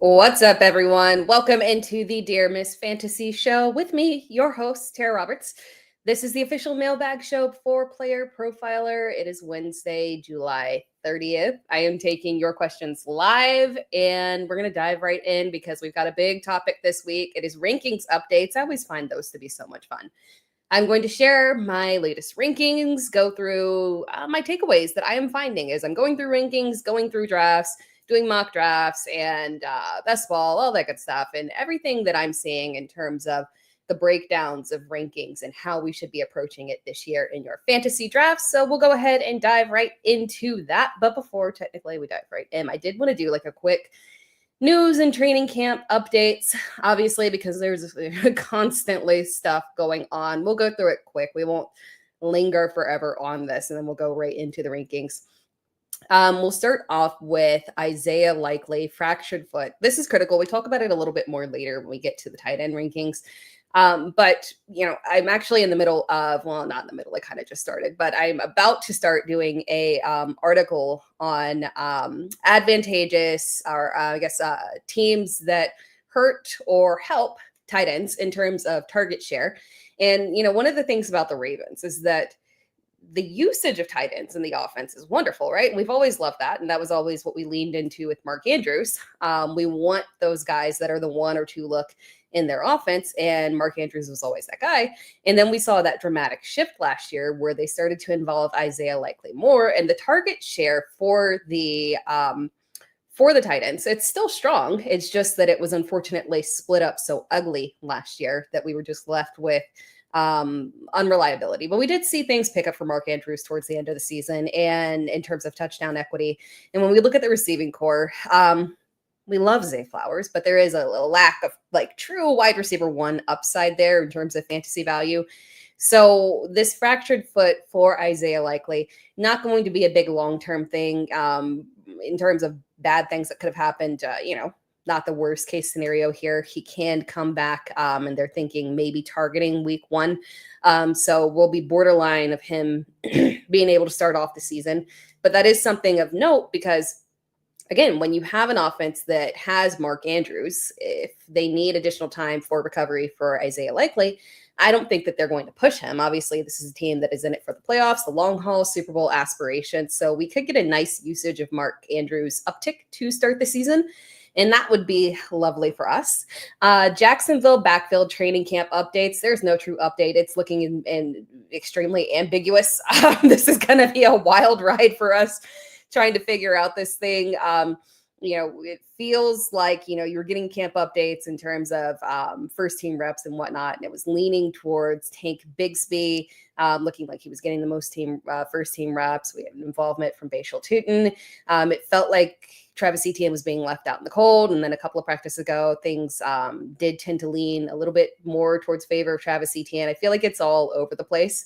What's up, everyone? Welcome into the Dear Miss Fantasy Show with me, your host, Tera Roberts. This is the official mailbag show for Player Profiler. It is Wednesday, July 30th. I am taking your questions live, and we're going to dive right in because we've got a big topic this week. It is rankings updates. I always find those to be so much fun. I'm going to share my latest rankings, go through my takeaways that I am finding as I'm going through rankings, going through drafts, doing mock drafts and best ball, all that good stuff, and everything that I'm seeing in terms of the breakdowns of rankings and how we should be approaching it this year in your fantasy drafts. So we'll go ahead and dive right into that. But before technically we dive right in, I did want to do like a quick news and training camp updates, obviously, because there's constantly stuff going on. We'll go through it quick. We won't linger forever on this, and then we'll go right into the rankings. We'll start off with Isaiah Likely, fractured foot. This is critical. We talk about it a little bit more later when we get to the tight end rankings. But, you know, I'm actually in the middle of, well, not in the middle, I kind of just started, but I'm about to start doing a article on advantageous, or teams that hurt or help tight ends in terms of target share. And, you know, one of the things about the Ravens is that the usage of tight ends in the offense is wonderful, right? We've always loved that. And that was always what we leaned into with Mark Andrews. We want those guys that are the one or two look in their offense. And Mark Andrews was always that guy. And then we saw that dramatic shift last year where they started to involve Isaiah Likely more, and the target share for the tight ends, it's still strong. It's just that it was unfortunately split up so ugly last year that we were just left with unreliability. But we did see things pick up for Mark Andrews towards the end of the season and in terms of touchdown equity. And when we look at the receiving core, we love Zay Flowers, but there is a lack of like true wide receiver one upside there in terms of fantasy value. So this fractured foot for Isaiah Likely, not going to be a big long-term thing in terms of bad things that could have happened, not the worst case scenario here. He can come back, and they're thinking maybe targeting week 1. So we'll be borderline of him being able to start off the season. But that is something of note because, again, when you have an offense that has Mark Andrews, if they need additional time for recovery for Isaiah Likely, I don't think that they're going to push him. Obviously, this is a team that is in it for the playoffs, the long haul, Super Bowl aspirations. So we could get a nice usage of Mark Andrews uptick to start the season. And that would be lovely for us. Jacksonville backfield training camp updates. There's no true update. It's looking in extremely ambiguous. This is going to be a wild ride for us trying to figure out this thing. It feels like, you're getting camp updates in terms of first team reps and whatnot. And it was leaning towards Tank Bigsby, looking like he was getting the most first team reps. We had an involvement from Bashal Tutin. It felt like Travis Etienne was being left out in the cold. And then a couple of practices ago, things did tend to lean a little bit more towards favor of Travis Etienne. I feel like it's all over the place.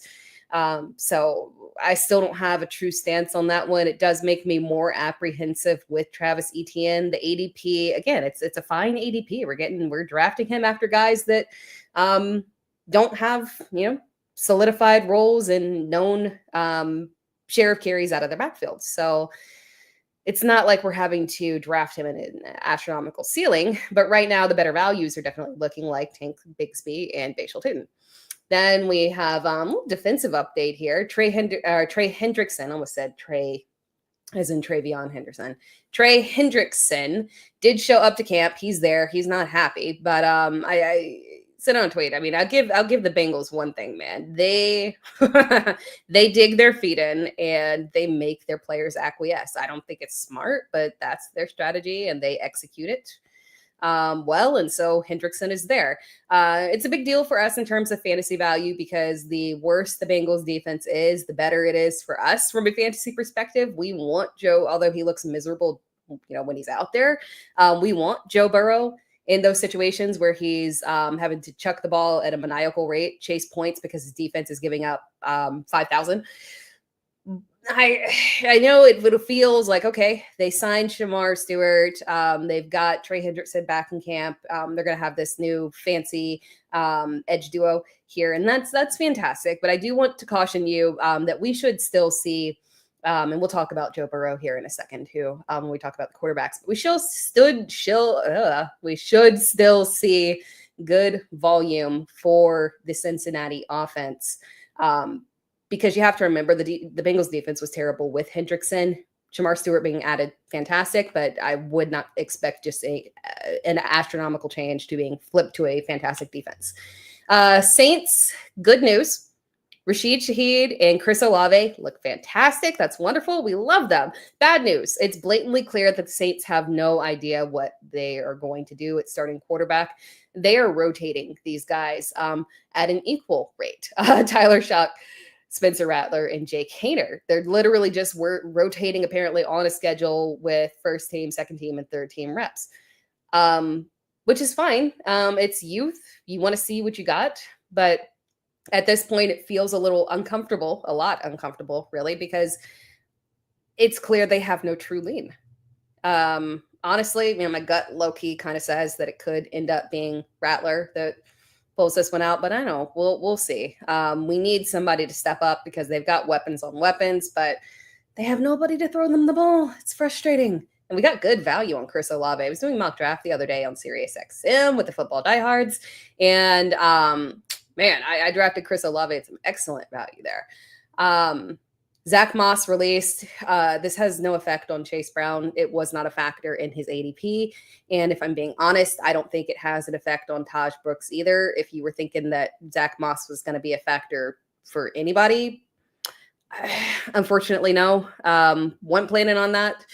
So I still don't have a true stance on that one. It does make me more apprehensive with Travis Etienne. The ADP, again, it's a fine ADP. We're drafting him after guys that don't have, solidified roles and known share of carries out of their backfield. So it's not like we're having to draft him in an astronomical ceiling, but right now the better values are definitely looking like Tank Bigsby and Bashal Tutin. Then we have a defensive update here. Trey Hendrickson, almost said Trey as in Travion Henderson. Trey Hendrickson did show up to camp. He's there. He's not happy, but I sit on a tweet. I mean, I'll give the Bengals one thing, man. They they dig their feet in and they make their players acquiesce. I don't think it's smart, but that's their strategy and they execute it well, and so Hendrickson is there. It's a big deal for us in terms of fantasy value because the worse the Bengals defense is, the better it is for us from a fantasy perspective. We want Joe, although he looks miserable, when he's out there, we want Joe Burrow in those situations where he's having to chuck the ball at a maniacal rate, chase points because his defense is giving up 5,000. I know it feels like, okay, they signed Shamar Stewart. They've got Trey Hendrickson back in camp. They're going to have this new fancy edge duo here. And that's fantastic. But I do want to caution you that we should still see And we'll talk about Joe Burrow here in a second too, when we talk about the quarterbacks. But we should still see good volume for the Cincinnati offense, because you have to remember the Bengals defense was terrible with Hendrickson. Jamar Stewart being added, fantastic, but I would not expect just an astronomical change to being flipped to a fantastic defense. Saints, good news. Rashid Shaheed and Chris Olave look fantastic. That's wonderful. We love them. Bad news. It's blatantly clear that the Saints have no idea what they are going to do at starting quarterback. They are rotating these guys at an equal rate. Tyler Shough, Spencer Rattler, and Jake Haener. They're literally just rotating apparently on a schedule with first team, second team, and third team reps, which is fine. It's youth. You want to see what you got. But at this point, it feels a little uncomfortable, a lot uncomfortable, really, because it's clear they have no true lead. Honestly, my gut low-key kind of says that it could end up being Rattler that pulls this one out, but I don't know. We'll see. We need somebody to step up because they've got weapons on weapons, but they have nobody to throw them the ball. It's frustrating. And we got good value on Chris Olave. I was doing mock draft the other day on SiriusXM with the football diehards, and man, I drafted Chris Olave at some excellent value there. Zach Moss released. This has no effect on Chase Brown. It was not a factor in his ADP. And if I'm being honest, I don't think it has an effect on Taj Brooks either. If you were thinking that Zach Moss was going to be a factor for anybody, unfortunately, no. Wasn't planning on that.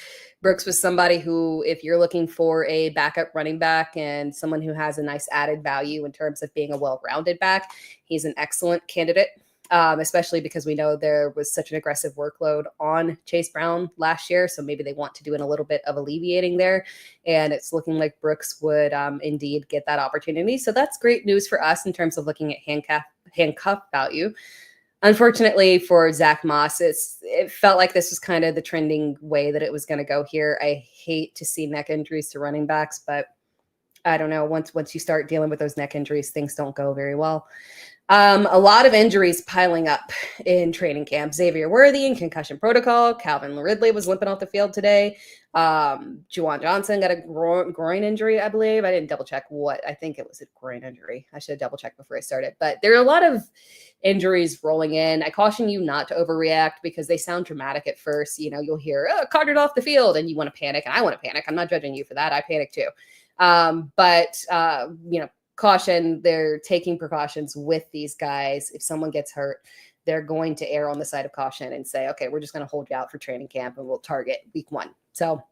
Brooks was somebody who, if you're looking for a backup running back and someone who has a nice added value in terms of being a well-rounded back, he's an excellent candidate, especially because we know there was such an aggressive workload on Chase Brown last year. So maybe they want to do a little bit of alleviating there. And it's looking like Brooks would indeed get that opportunity. So that's great news for us in terms of looking at handcuff value. Unfortunately for Zach Moss, it felt like this was kind of the trending way that it was going to go here. I hate to see neck injuries to running backs, but I don't know. Once you start dealing with those neck injuries, things don't go very well. A lot of injuries piling up in training camp. Xavier Worthy in concussion protocol. Calvin Ridley was limping off the field today. Juwan Johnson got a groin injury, I believe. I didn't double check what. I think it was a groin injury. I should have double checked before I started. But there are a lot of injuries rolling in. I caution you not to overreact because they sound dramatic at first. You'll hear, carted off the field, and you want to panic, and I want to panic. I'm not judging you for that. I panic too. But caution, they're taking precautions with these guys. If someone gets hurt, they're going to err on the side of caution and say, okay, we're just going to hold you out for training camp and we'll target week 1. So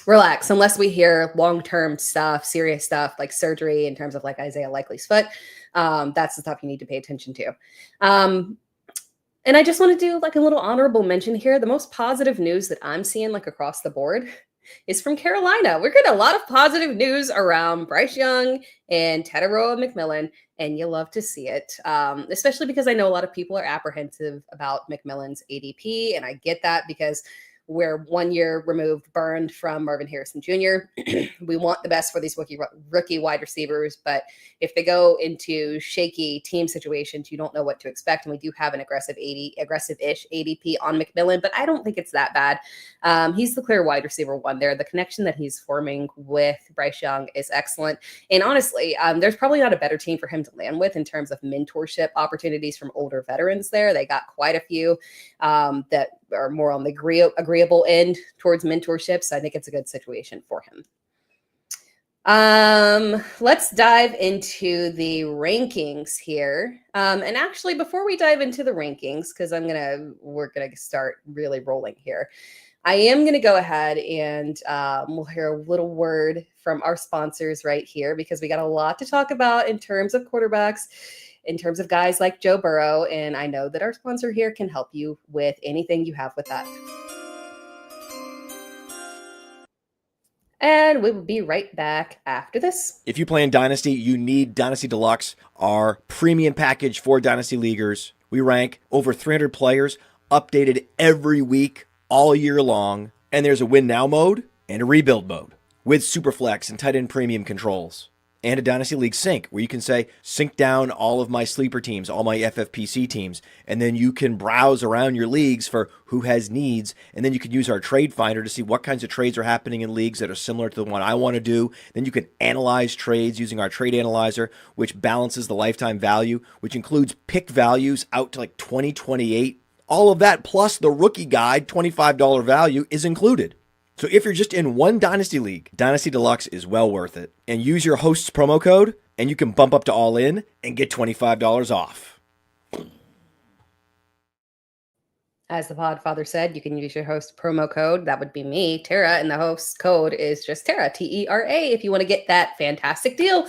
relax, unless we hear long-term stuff, serious stuff like surgery in terms of like Isaiah Likely's foot. That's the stuff you need to pay attention to. And I just want to do like a little honorable mention here. The most positive news that I'm seeing like across the board is from Carolina. We're getting a lot of positive news around Bryce Young and Tera McMillan, and you love to see it, especially because I know a lot of people are apprehensive about McMillan's ADP, and I get that because we're 1 year removed, burned from Marvin Harrison Jr. We want the best for these rookie wide receivers, but if they go into shaky team situations, you don't know what to expect. And we do have an aggressive-ish ADP on McMillan, but I don't think it's that bad. He's the clear wide receiver 1 there. The connection that he's forming with Bryce Young is excellent. And honestly, there's probably not a better team for him to land with in terms of mentorship opportunities from older veterans there. They got quite a few that are more on the agreeable end towards mentorship. So I think it's a good situation for him. Let's dive into the rankings here. And actually, before we dive into the rankings, because we're gonna start really rolling here, I am going to go ahead and we'll hear a little word from our sponsors right here, because we got a lot to talk about in terms of quarterbacks, in terms of guys like Joe Burrow. And I know that our sponsor here can help you with anything you have with that. And we will be right back after this. If you play in Dynasty, you need Dynasty Deluxe, our premium package for Dynasty Leaguers. We rank over 300 players, updated every week, all year long. And there's a win now mode and a rebuild mode with superflex and tight end premium controls. and a Dynasty League sync, where you can say, sync down all of my sleeper teams, all my FFPC teams, and then you can browse around your leagues for who has needs, and then you can use our trade finder to see what kinds of trades are happening in leagues that are similar to the one I want to do. Then you can analyze trades using our trade analyzer, which balances the lifetime value, which includes pick values out to like 2028. All of that plus the rookie guide $25 value is included. So if you're just in one Dynasty League, Dynasty Deluxe is well worth it. And use your host's promo code, and you can bump up to all in and get $25 off. As the Podfather said, you can use your host promo code. That would be me, Tera, and the host code is just Tera, Tera, if you want to get that fantastic deal.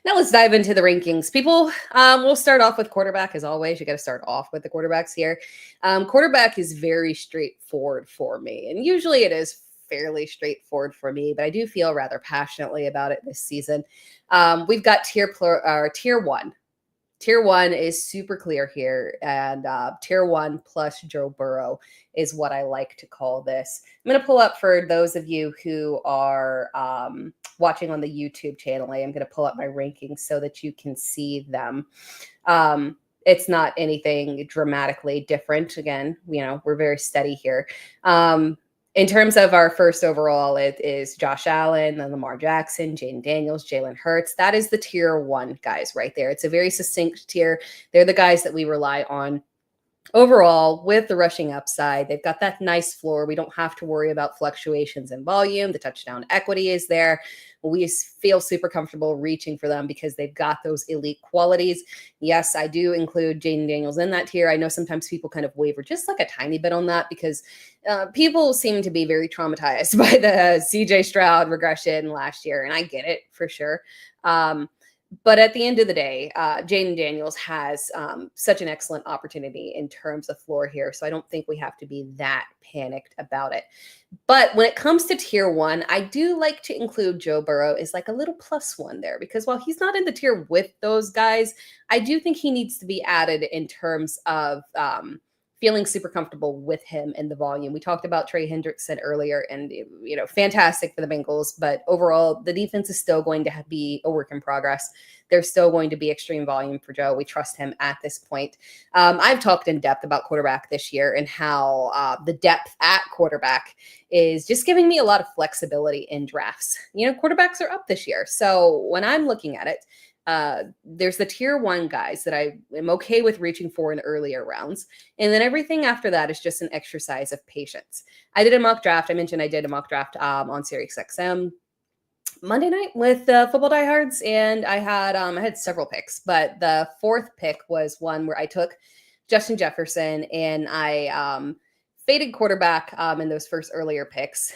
Now let's dive into the rankings. People, we'll start off with quarterback. As always, you got to start off with the quarterbacks here. Quarterback is very straightforward for me, and usually it is fairly straightforward for me, but I do feel rather passionately about it this season. We've got tier one. Tier one is super clear here, and tier one plus Joe Burrow is what I like to call this. I'm going to pull up for those of you who are watching on the YouTube channel. I am going to pull up my rankings so that you can see them. It's not anything dramatically different. Again, we're very steady here. In terms of our first overall, it is Josh Allen, then Lamar Jackson, Jaden Daniels, Jalen Hurts. That is the tier one guys right there. It's a very succinct tier. They're the guys that we rely on overall with the rushing upside. They've got that nice floor. We don't have to worry about fluctuations in volume. The touchdown equity is there. We feel super comfortable reaching for them because they've got those elite qualities. Yes, I do include Jaden Daniels in that tier. I know sometimes people kind of waver just like a tiny bit on that because people seem to be very traumatized by the CJ Stroud regression last year, and I get it for sure. But at the end of the day, Jaden Daniels has such an excellent opportunity in terms of floor here. So I don't think we have to be that panicked about it. But when it comes to tier one, I do like to include Joe Burrow as like a little +1 there, because while he's not in the tier with those guys, I do think he needs to be added in terms of feeling super comfortable with him and the volume. We talked about Trey Hendrickson earlier, and fantastic for the Bengals, but overall the defense is still going to be a work in progress. There's still going to be extreme volume for Joe. We trust him at this point. I've talked in depth about quarterback this year and how the depth at quarterback is just giving me a lot of flexibility in drafts. Quarterbacks are up this year. So when I'm looking at it, there's the tier one guys that I am okay with reaching for in earlier rounds. And then everything after that is just an exercise of patience. I did a mock draft. I mentioned I did a mock draft on SiriusXM Monday night with Football Diehards, and I had several picks, but the fourth pick was one where I took Justin Jefferson, and I faded quarterback in those first earlier picks.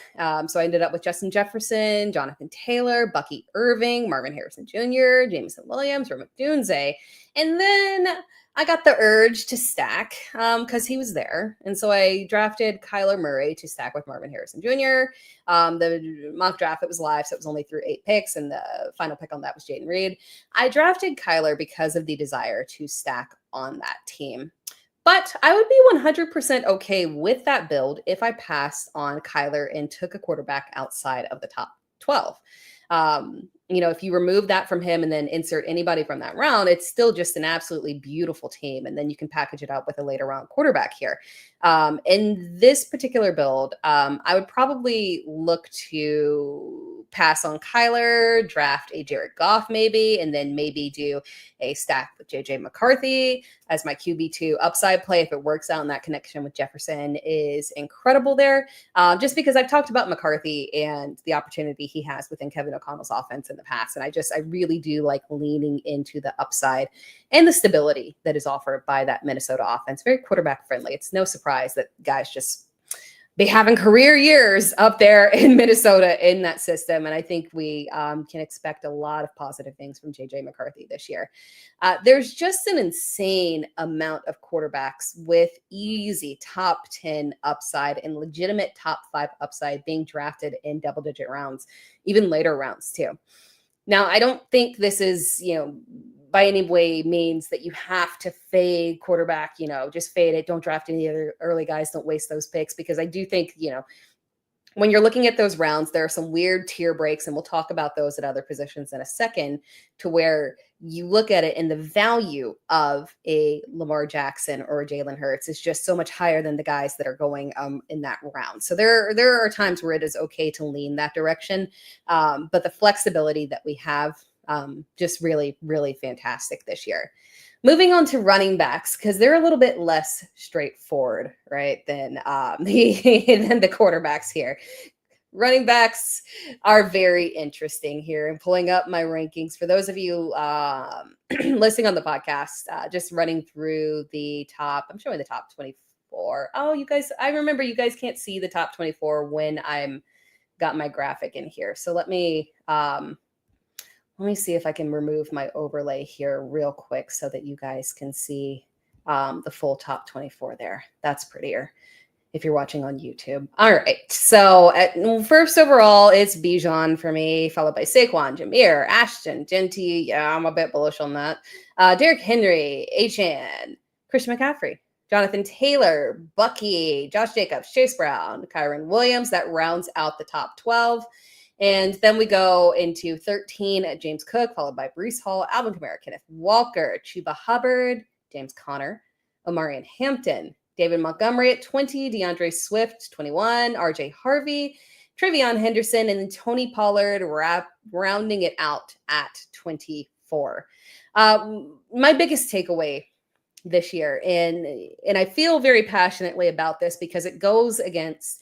So I ended up with Justin Jefferson, Jonathan Taylor, Bucky Irving, Marvin Harrison Jr., Jameson Williams, Rome Odunze. And then I got the urge to stack because he was there. And so I drafted Kyler Murray to stack with Marvin Harrison Jr. The mock draft, it was live, so it was only through 8 picks. And the final pick on that was Jaden Reed. I drafted Kyler because of the desire to stack on that team. But I would be 100% okay with that build if I passed on Kyler and took a quarterback outside of the top 12. If you remove that from him and then insert anybody from that round, it's still just an absolutely beautiful team. And then you can package it up with a later round quarterback here. In this particular build, I would probably look to pass on Kyler, draft a Jared Goff maybe, and then maybe do a stack with JJ McCarthy as my QB2 upside play if it works out, and that connection with Jefferson is incredible there. Just because I've talked about McCarthy and the opportunity he has within Kevin O'Connell's offense in the past, and I really do like leaning into the upside and the stability that is offered by that Minnesota offense. Very quarterback friendly. It's no surprise that guys just be having career years up there in Minnesota in that system. And I think we can expect a lot of positive things from JJ McCarthy this year. There's just an insane amount of quarterbacks with easy top 10 upside and legitimate top 5 upside being drafted in double-digit rounds, even later rounds too. Now, I don't think this is, by any way means that you have to fade quarterback, just fade it. Don't draft any other early guys. Don't waste those picks, because I do think, when you're looking at those rounds, there are some weird tier breaks, and we'll talk about those at other positions in a second, to where you look at it and the value of a Lamar Jackson or a Jalen Hurts is just so much higher than the guys that are going in that round. So there are times where it is okay to lean that direction. But the flexibility that we have, just really, really fantastic this year. Moving on to running backs, because they're a little bit less straightforward, right, than than the quarterbacks here. Running backs are very interesting here. And pulling up my rankings for those of you listening on the podcast, just running through the top. I'm showing the top 24. Oh, you guys, I remember you guys can't see the top 24 when I'm got my graphic in here. So let me see if I can remove my overlay here real quick so that you guys can see the full top 24 there. That's prettier if you're watching on YouTube. All right. So first overall, it's Bijan for me, followed by Saquon, Jameer, Ashton, Genty. Yeah, I'm a bit bullish on that. Derrick Henry, Achan, Christian McCaffrey, Jonathan Taylor, Bucky, Josh Jacobs, Chase Brown, Kyron Williams. That rounds out the top 12. And then we go into 13 at James Cook, followed by Breece Hall, Alvin Kamara, Kenneth Walker, Chuba Hubbard, James Conner, Omarion Hampton, David Montgomery at 20, DeAndre Swift, 21, RJ Harvey, Travion Henderson, and then Tony Pollard rounding it out at 24. My biggest takeaway this year, and I feel very passionately about this because it goes against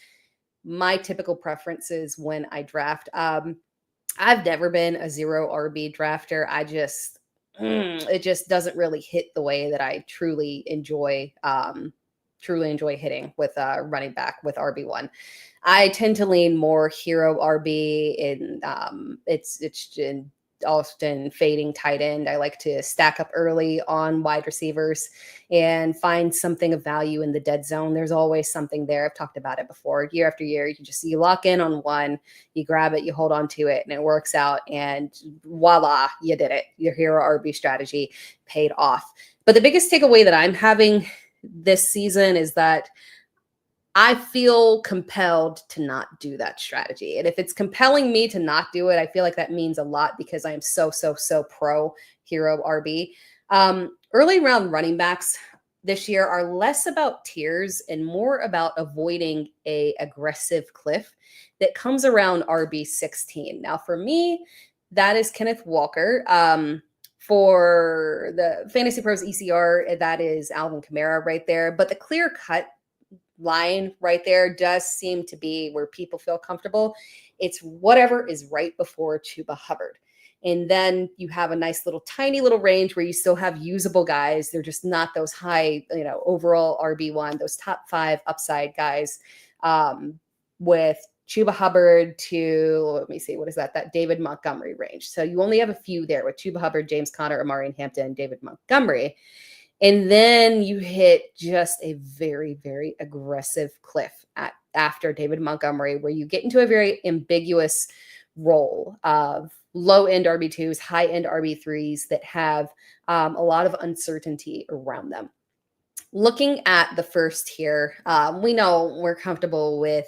my typical preferences when I draft. I've never been a 0 RB drafter. It just doesn't really hit the way that I truly enjoy hitting with running back with RB1. I tend to lean more hero RB in it's often fading tight end. I like to stack up early on wide receivers and find something of value in the dead zone. There's always something there. I've talked about it before. Year after year, you lock in on one, you grab it, you hold on to it, and it works out. And voila, you did it. Your hero RB strategy paid off. But the biggest takeaway that I'm having this season is that I feel compelled to not do that strategy. And if it's compelling me to not do it, I feel like that means a lot because I am so pro hero RB. Early round running backs this year are less about tiers and more about avoiding a aggressive cliff that comes around RB 16. Now, for me, that is Kenneth Walker. For the Fantasy Pros ECR, that is Alvin Kamara right there. But the clear cut line right there does seem to be where people feel comfortable. It's whatever is right before Chuba Hubbard. And then you have a nice little tiny little range where you still have usable guys. They're just not those high, overall RB1, those top 5 upside guys, with Chuba Hubbard to, let me see, what is that? That David Montgomery range. So you only have a few there with Chuba Hubbard, James Conner, Omarion Hampton, and David Montgomery. And then you hit just a very, very aggressive cliff after David Montgomery, where you get into a very ambiguous role of low-end RB2s, high-end RB3s that have a lot of uncertainty around them. Looking at the first here, we know we're comfortable with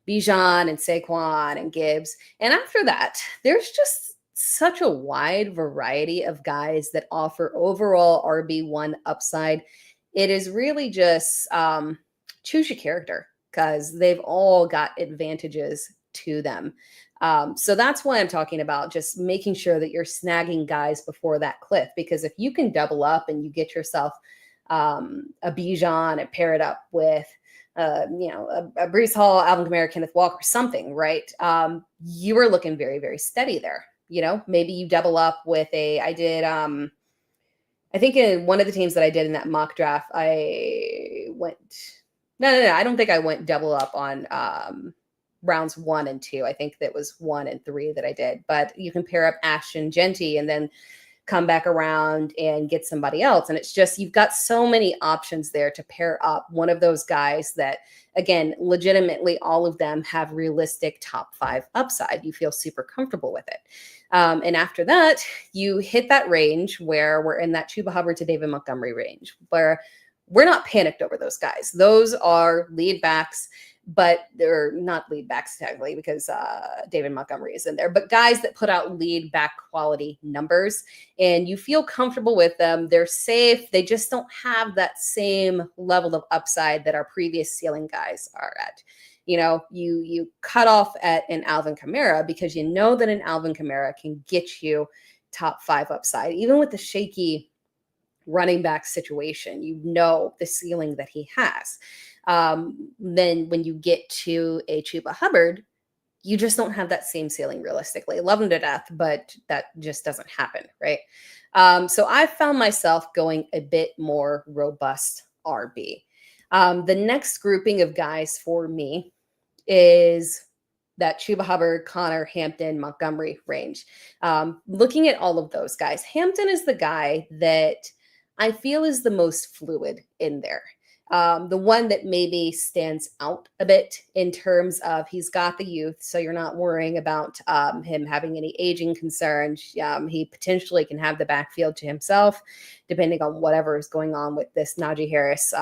Bijan and Saquon and Gibbs. And after that, there's just such a wide variety of guys that offer overall RB1 upside. It is really just choose your character because they've all got advantages to them. So that's why I'm talking about just making sure that you're snagging guys before that cliff, because if you can double up and you get yourself a Bijan and pair it up with a Breece Hall, Alvin Kamara, Kenneth Walker, something, right? You are looking very, very steady there. Maybe you double up with I think in one of the teams that I did in that mock draft, I don't think I went double up on rounds 1 and 2. I think that was 1 and 3 that I did, but you can pair up Ashton Genty and then come back around and get somebody else. And it's just, you've got so many options there to pair up one of those guys that, again, legitimately all of them have realistic top 5 upside. You feel super comfortable with it. And after that, you hit that range where we're in that Chuba Hubbard to David Montgomery range, where we're not panicked over those guys. Those are lead backs. but they're not lead backs technically because David Montgomery is in there, but guys that put out lead back quality numbers and you feel comfortable with them. They're safe. They just don't have that same level of upside that our previous ceiling guys are at. You know, you cut off at an Alvin Kamara because you know that an Alvin Kamara can get you top 5 upside, even with the shaky running back situation. You know the ceiling that he has. Then when you get to a Chuba Hubbard, you just don't have that same ceiling realistically. Love him to death, but that just doesn't happen, right? So I found myself going a bit more robust RB. The next grouping of guys for me is that Chuba Hubbard, Connor, Hampton, Montgomery range. Looking at all of those guys, Hampton is the guy that I feel is the most fluid in there. The one that maybe stands out a bit in terms of he's got the youth, so you're not worrying about him having any aging concerns. He potentially can have the backfield to himself, depending on whatever is going on with this Najee Harris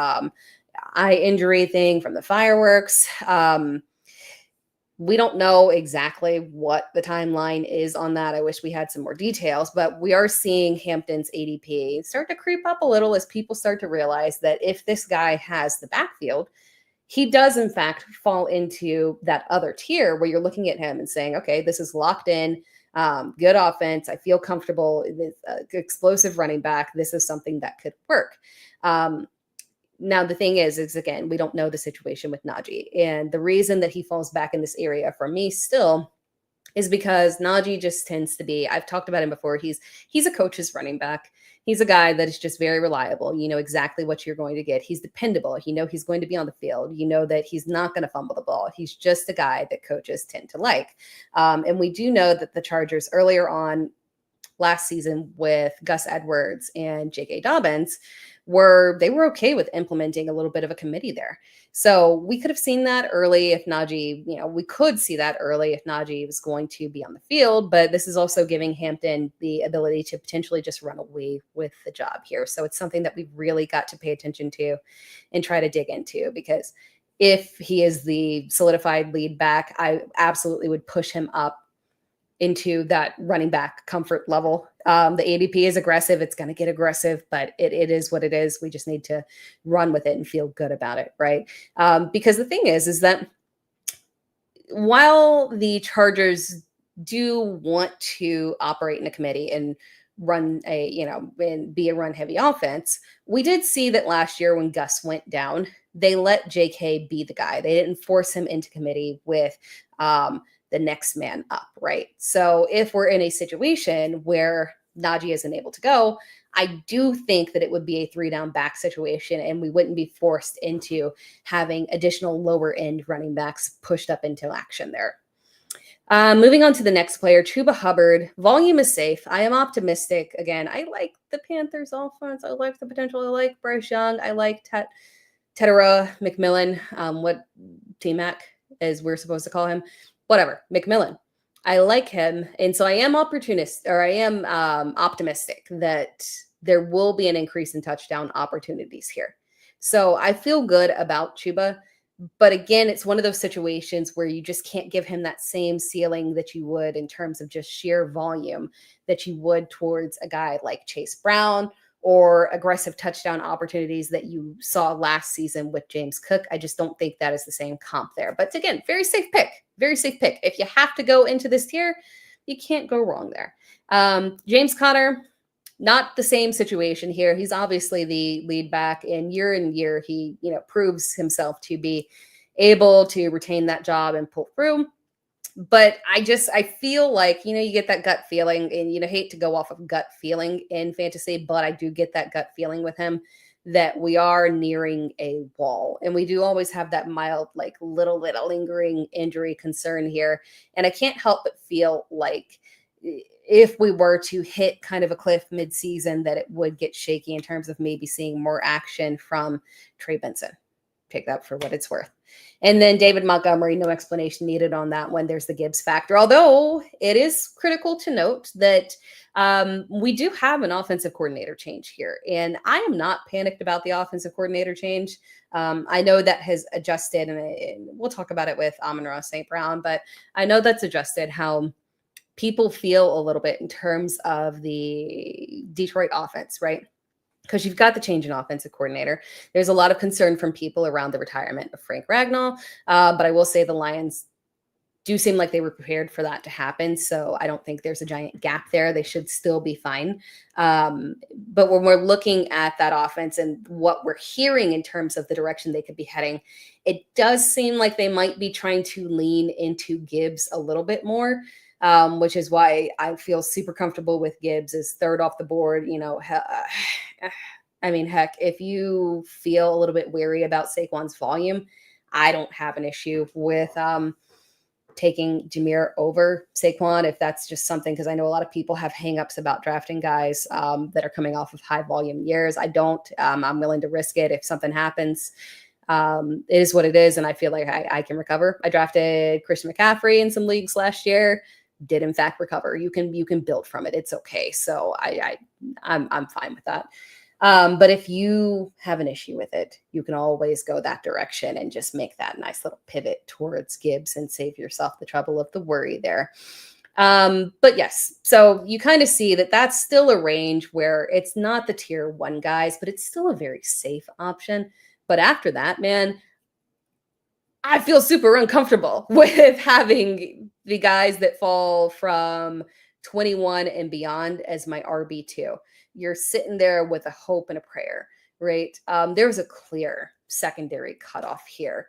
eye injury thing from the fireworks. We don't know exactly what the timeline is on that. I wish we had some more details, but we are seeing Hampton's ADP start to creep up a little as people start to realize that if this guy has the backfield, he does in fact fall into that other tier where you're looking at him and saying, okay, this is locked in, good offense. I feel comfortable with explosive running back. This is something that could work. Now, the thing is again, we don't know the situation with Najee. And the reason that he falls back in this area for me still is because Najee just tends to be, I've talked about him before, he's a coach's running back. He's a guy that is just very reliable. You know exactly what you're going to get. He's dependable. You know he's going to be on the field. You know that he's not going to fumble the ball. He's just a guy that coaches tend to like. And we do know that the Chargers earlier on last season with Gus Edwards and J.K. Dobbins were okay with implementing a little bit of a committee there. So we could have seen that early if Najee, we could see that early if Najee was going to be on the field, but this is also giving Hampton the ability to potentially just run away with the job here. So it's something that we've really got to pay attention to and try to dig into, because if he is the solidified lead back, I absolutely would push him up into that running back comfort level. The ADP is aggressive. It's going to get aggressive, but it is what it is. We just need to run with it and feel good about it, right? Because the thing is that while the Chargers do want to operate in a committee and run and be a run heavy offense, we did see that last year when Gus went down, they let JK be the guy. They didn't force him into committee with the next man up, right? So if we're in a situation where Najee isn't able to go, I do think that it would be a 3-down back situation and we wouldn't be forced into having additional lower end running backs pushed up into action there. Moving on to the next player, Chuba Hubbard. Volume is safe. I am optimistic. Again, I like the Panthers offense. I like the potential. I like Bryce Young. I like Tera McMillan, what T-Mac as we're supposed to call him. Whatever, McMillan. I like him. And so I am optimistic that there will be an increase in touchdown opportunities here. So I feel good about Chuba. But again, it's one of those situations where you just can't give him that same ceiling that you would in terms of just sheer volume that you would towards a guy like Chase Brown or aggressive touchdown opportunities that you saw last season with James Cook. I just don't think that is the same comp there. But again, very safe pick. Very safe pick. If you have to go into this tier, you can't go wrong there. James Conner, not the same situation here. He's obviously the lead back, and year he proves himself to be able to retain that job and pull through. But I feel like, you get that gut feeling, and hate to go off of gut feeling in fantasy, but I do get that gut feeling with him that we are nearing a wall. And we do always have that mild, like little lingering injury concern here. And I can't help but feel like if we were to hit kind of a cliff midseason, that it would get shaky in terms of maybe seeing more action from Trey Benson. take that for what it's worth. And then David Montgomery, no explanation needed on that one. There's the Gibbs factor. Although it is critical to note that we do have an offensive coordinator change here. And I am not panicked about the offensive coordinator change. I know that has adjusted, and we'll talk about it with Amon-Ra St. Brown, but I know that's adjusted how people feel a little bit in terms of the Detroit offense, right? Because you've got the change in offensive coordinator. There's a lot of concern from people around the retirement of Frank Ragnow, but I will say the Lions do seem like they were prepared for that to happen. So I don't think there's a giant gap there. They should still be fine. But when we're looking at that offense and what we're hearing in terms of the direction they could be heading, it does seem like they might be trying to lean into Gibbs a little bit more. Which is why I feel super comfortable with Gibbs as third off the board. You know, I mean, heck, if you feel a little bit wary about Saquon's volume, I don't have an issue with taking Jameer over Saquon, if that's just something, because I know a lot of people have hangups about drafting guys that are coming off of high volume years. I don't. I'm willing to risk it if something happens. It is what it is, and I feel like I can recover. I drafted Christian McCaffrey in some leagues last year. Did in fact recover. You can build from it. It's okay. So I'm fine with that. But if you have an issue with it, you can always go that direction and just make that nice little pivot towards Gibbs and save yourself the trouble of the worry there. But yes, so you kind of see that that's still a range where it's not the tier 1 guys, but it's still a very safe option. But after that, man, I feel super uncomfortable with having the guys that fall from 21 and beyond as my RB2. You're sitting there with a hope and a prayer, right? There's a clear secondary cutoff here,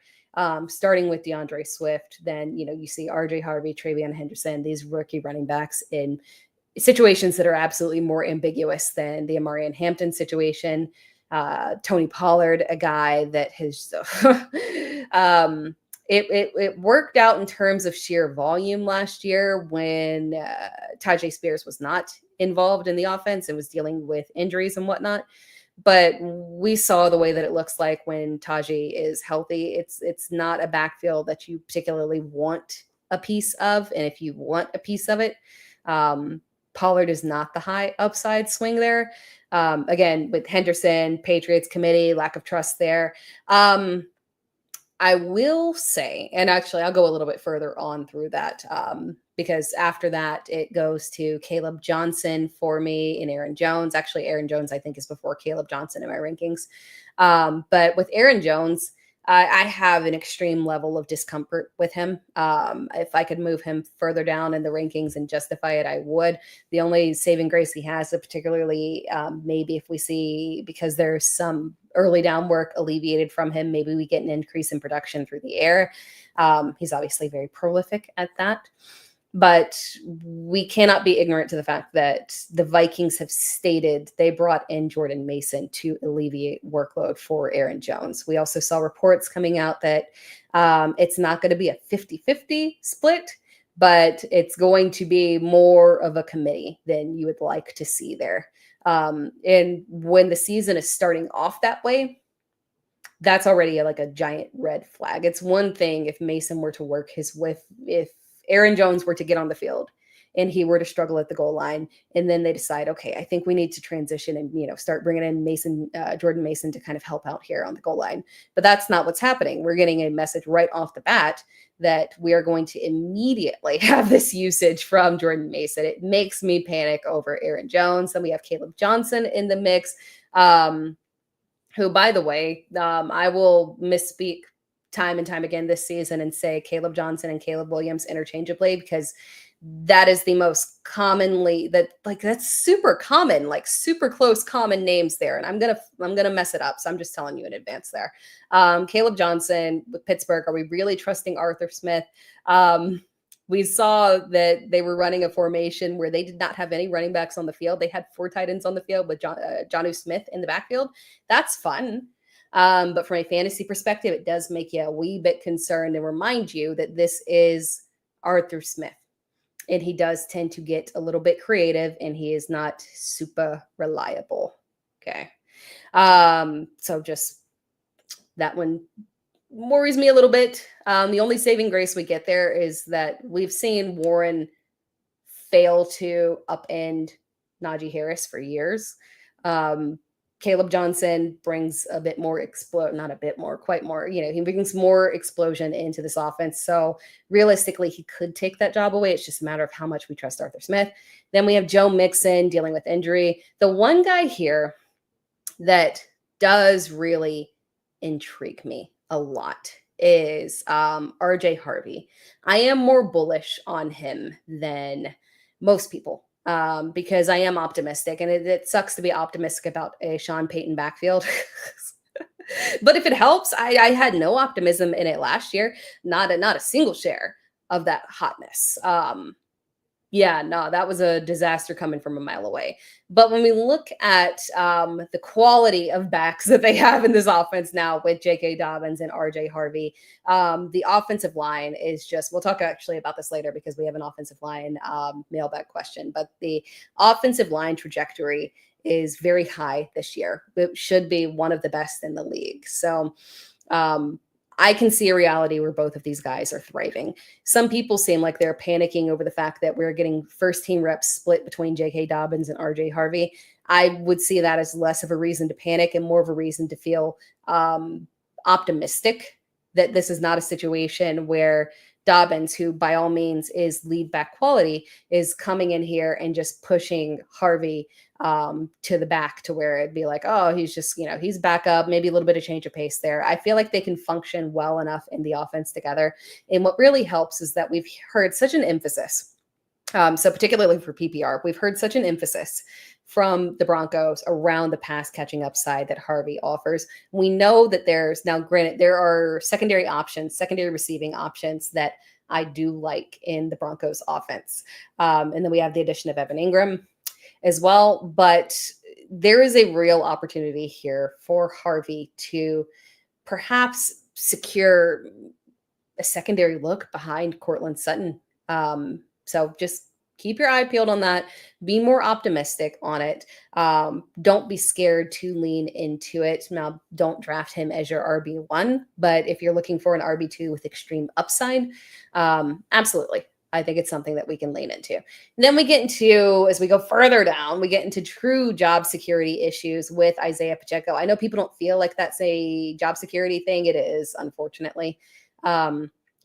starting with DeAndre Swift. Then, you see RJ Harvey, Travion Henderson, these rookie running backs in situations that are absolutely more ambiguous than the Amarian Hampton situation. Tony Pollard, a guy that has it worked out in terms of sheer volume last year when Tajay Spears was not involved in the offense and was dealing with injuries and whatnot. But we saw the way that it looks like when Tajay is healthy. It's not a backfield that you particularly want a piece of. And if you want a piece of it, Pollard is not the high upside swing there. Again, with Henderson, Patriots committee, lack of trust there. I will say, and actually I'll go a little bit further on through that because after that it goes to Caleb Johnson for me and Aaron Jones. Actually, Aaron Jones I think is before Caleb Johnson in my rankings. But with Aaron Jones, I have an extreme level of discomfort with him. If I could move him further down in the rankings and justify it, I would. The only saving grace he has, particularly maybe if we see, because there's some early down work alleviated from him, maybe we get an increase in production through the air. He's obviously very prolific at that. But we cannot be ignorant to the fact that the Vikings have stated they brought in Jordan Mason to alleviate workload for Aaron Jones. We also saw reports coming out that it's not going to be a 50-50 split, but it's going to be more of a committee than you would like to see there. And when the season is starting off that way, that's already like a giant red flag. It's one thing if Mason were to work if Aaron Jones were to get on the field and he were to struggle at the goal line, and then they decide, okay, I think we need to transition and, start bringing in Jordan Mason to kind of help out here on the goal line. But that's not what's happening. We're getting a message right off the bat that we are going to immediately have this usage from Jordan Mason. It makes me panic over Aaron Jones. Then we have Caleb Johnson in the mix, who, by the way, I will misspeak time and time again this season and say Caleb Johnson and Caleb Williams interchangeably, because that is the most commonly that's super common, like super close common names there. And I'm gonna mess it up. So I'm just telling you in advance there. Caleb Johnson with Pittsburgh. Are we really trusting Arthur Smith? We saw that they were running a formation where they did not have any running backs on the field. They had 4 tight ends on the field with Jonnu Smith in the backfield. That's fun. But from a fantasy perspective, it does make you a wee bit concerned and remind you that this is Arthur Smith. And he does tend to get a little bit creative, and he is not super reliable. Okay. So just that one worries me a little bit. The only saving grace we get there is that we've seen Warren fail to upend Najee Harris for years. Caleb Johnson brings a bit more not a bit more, quite more, he brings more explosion into this offense. So realistically, he could take that job away. It's just a matter of how much we trust Arthur Smith. Then we have Joe Mixon dealing with injury. The one guy here that does really intrigue me a lot is RJ Harvey. I am more bullish on him than most people because I am optimistic, and it sucks to be optimistic about a Sean Payton backfield. But if it helps, I had no optimism in it last year, not a single share of that hotness. Yeah, no, that was a disaster coming from a mile away. But when we look at the quality of backs that they have in this offense now with J.K. Dobbins and R.J. Harvey, the offensive line is just, we'll talk actually about this later because we have an offensive line mailbag question, but the offensive line trajectory is very high this year. It should be one of the best in the league. So, I can see a reality where both of these guys are thriving. Some people seem like they're panicking over the fact that we're getting first team reps split between J.K. Dobbins and R.J. Harvey. I would see that as less of a reason to panic and more of a reason to feel optimistic that this is not a situation where Dobbins, who by all means is lead back quality, is coming in here and just pushing Harvey to the back to where it'd be like, oh, he's just, he's back up, maybe a little bit of change of pace there. I feel like they can function well enough in the offense together. And what really helps is that we've heard such an emphasis. So particularly for PPR, we've heard such an emphasis from the Broncos around the pass catching upside that Harvey offers. We know that granted, there are secondary receiving options that I do like in the Broncos offense. And then we have the addition of Evan Ingram as well. But there is a real opportunity here for Harvey to perhaps secure a secondary look behind Cortland Sutton. So just keep your eye peeled on that. Be more optimistic on it. Don't be scared to lean into it. Now, don't draft him as your RB1, but if you're looking for an RB2 with extreme upside, absolutely. I think it's something that we can lean into. And then we get into, as we go further down, we get into true job security issues with Isaiah Pacheco. I know people don't feel like that's a job security thing. It is, unfortunately.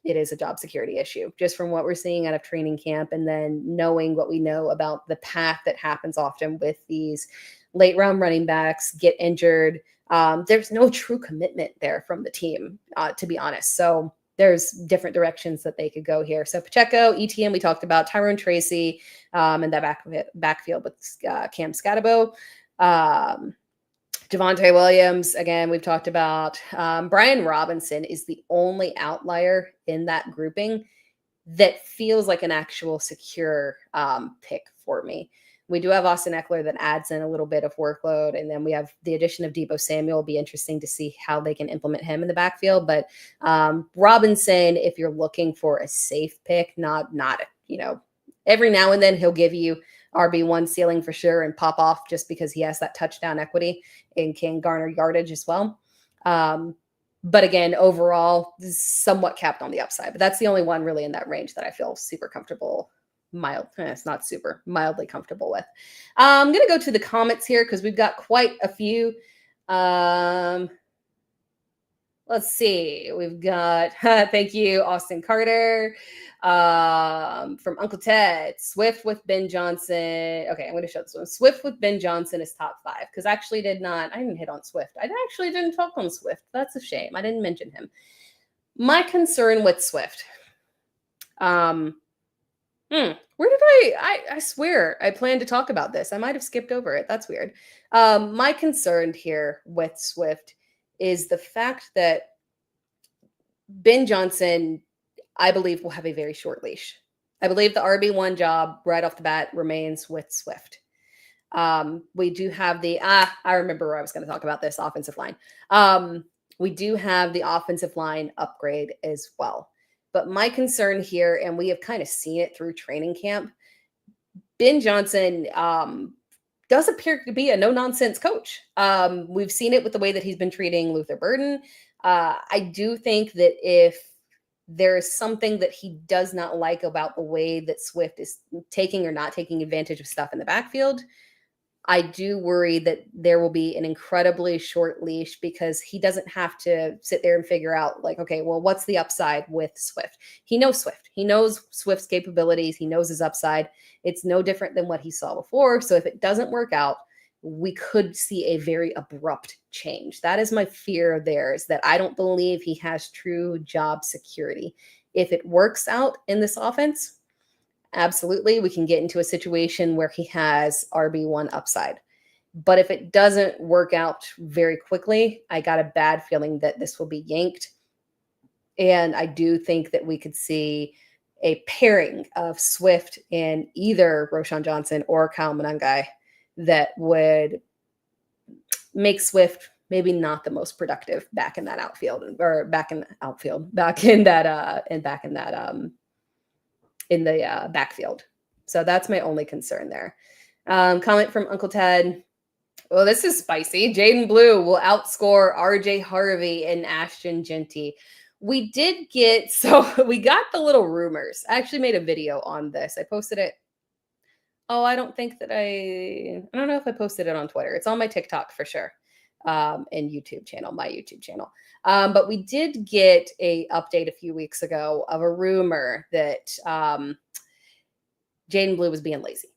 It is a job security issue, just from what we're seeing out of training camp and then knowing what we know about the path that happens often with these late round running backs get injured. There's no true commitment there from the team, to be honest. So there's different directions that they could go here. So Pacheco, ETN, we talked about Tyrone Tracy, and that backfield with Cam Scatabo. Javonte Williams, again, we've talked about. Brian Robinson is the only outlier in that grouping that feels like an actual secure pick for me. We do have Austin Eckler that adds in a little bit of workload, and then we have the addition of Deebo Samuel. It'll be interesting to see how they can implement him in the backfield. But Robinson, if you're looking for a safe pick, not every now and then he'll give you RB1 ceiling for sure and pop off just because he has that touchdown equity and can garner yardage as well. But again, overall, somewhat capped on the upside. But that's the only one really in that range that I feel super comfortable. It's not super, mildly comfortable with. I'm going to go to the comments here because we've got quite a few. Let's see. We've got, thank you, Austin Carter, from Uncle Ted. Swift with Ben Johnson. Okay, I'm going to show this one. Swift with Ben Johnson is top 5 because I didn't hit on Swift. I actually didn't talk on Swift. That's a shame. I didn't mention him. My concern with Swift. Where did I swear I planned to talk about this. I might have skipped over it. That's weird. My concern here with Swift is the fact that Ben Johnson, I believe, will have a very short leash. I believe the RB1 job right off the bat remains with Swift. We do have I remember where I was going to talk about this offensive line. We do have the offensive line upgrade as well. But my concern here, and we have kind of seen it through training camp, Ben Johnson does appear to be a no-nonsense coach. We've seen it with the way that he's been treating Luther Burden. I do think that if there is something that he does not like about the way that Swift is taking or not taking advantage of stuff in the backfield, I do worry that there will be an incredibly short leash because he doesn't have to sit there and figure out, like, okay, well, what's the upside with Swift? He knows Swift. He knows Swift's capabilities. He knows his upside. It's no different than what he saw before. So if it doesn't work out, we could see a very abrupt change. That is my fear there, is that I don't believe he has true job security. If it works out in this offense, absolutely, we can get into a situation where he has RB1 upside. But if it doesn't work out very quickly, I got a bad feeling that this will be yanked. And I do think that we could see a pairing of Swift and either Roshan Johnson or Kyle Monangai that would make Swift maybe not the most productive back in that outfield, or back in the outfield, back in that in the backfield. So that's my only concern there. Comment from Uncle Ted. Well, this is spicy. Jaden Blue will outscore RJ Harvey and Ashton Genty. We did get, so we got the little rumors. I actually made a video on this. I posted it. Oh, I don't know if I posted it on Twitter. It's on my TikTok for sure. And YouTube channel, my YouTube channel. But we did get a update a few weeks ago of a rumor that Jaden Blue was being lazy.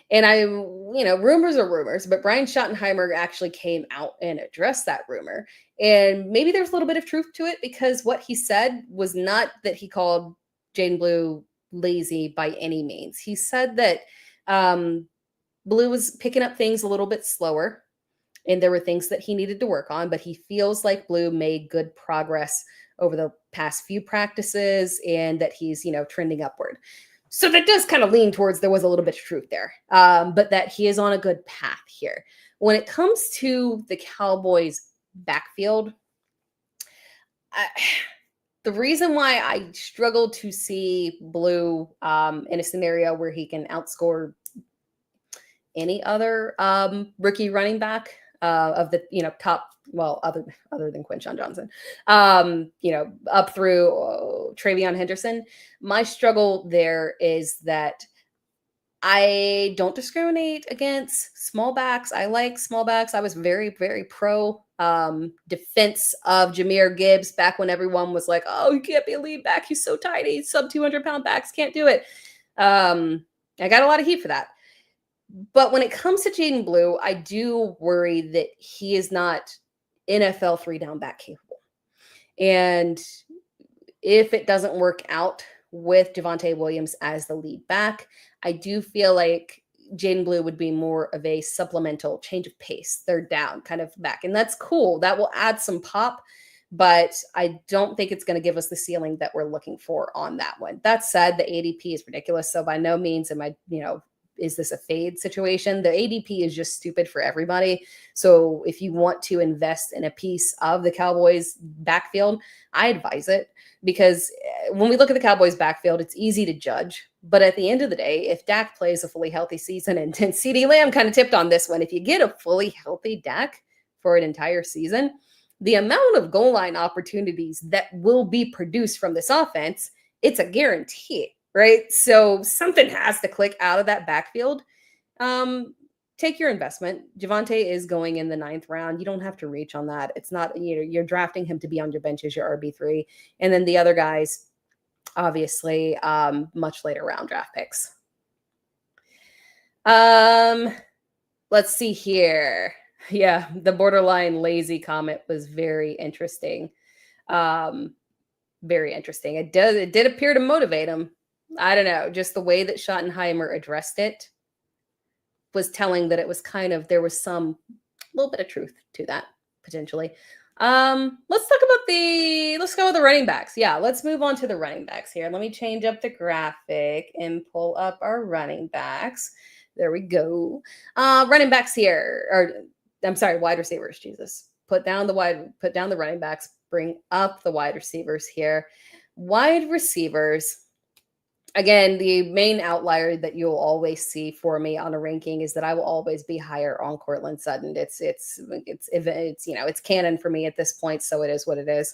And rumors are rumors, but Brian Schottenheimer actually came out and addressed that rumor. And maybe there's a little bit of truth to it, because what he said was not that he called Jaden Blue lazy by any means. He said that Blue was picking up things a little bit slower, and there were things that he needed to work on, but he feels like Blue made good progress over the past few practices, and that he's, trending upward. So that does kind of lean towards there was a little bit of truth there, but that he is on a good path here. When it comes to the Cowboys backfield, the reason why I struggle to see Blue in a scenario where he can outscore any other rookie running back of the top, well, other than Quinshon Johnson, up through Travion Henderson. My struggle there is that I don't discriminate against small backs. I like small backs. I was very, very pro defense of Jahmyr Gibbs back when everyone was like, oh, you can't be a lead back. He's so tiny. Sub 200-pound backs can't do it. I got a lot of heat for that. But when it comes to Jaden Blue, I do worry that he is not NFL 3-down back capable. And if it doesn't work out with Javonte Williams as the lead back, I do feel like Jaden Blue would be more of a supplemental change of pace, third down kind of back. And that's cool. That will add some pop, but I don't think it's going to give us the ceiling that we're looking for on that one. That said, the ADP is ridiculous. So by no means am I, is this a fade situation? The ADP is just stupid for everybody. So if you want to invest in a piece of the Cowboys backfield, I advise it, because when we look at the Cowboys backfield, it's easy to judge. But at the end of the day, if Dak plays a fully healthy season, and CeeDee Lamb kind of tipped on this one, if you get a fully healthy Dak for an entire season, the amount of goal line opportunities that will be produced from this offense, it's a guarantee. Right? So something has to click out of that backfield. Take your investment. Javonte is going in the 9th round. You don't have to reach on that. It's not, you're drafting him to be on your bench as your RB3. And then the other guys, obviously, much later round draft picks. Let's see here. Yeah, the borderline lazy comment was very interesting. Very interesting. It did appear to motivate him. I don't know, just the way that Schottenheimer addressed it was telling that it was there was some little bit of truth to that, potentially. Let's go with the running backs. Yeah, let's move on to the running backs here. Let me change up the graphic and pull up our running backs. There we go. Running backs here, or I'm sorry, wide receivers, Jesus. Put down the running backs, bring up the wide receivers here. Wide receivers. Again, the main outlier that you'll always see for me on a ranking is that I will always be higher on Cortland Sutton. It's canon for me at this point, so it is what it is.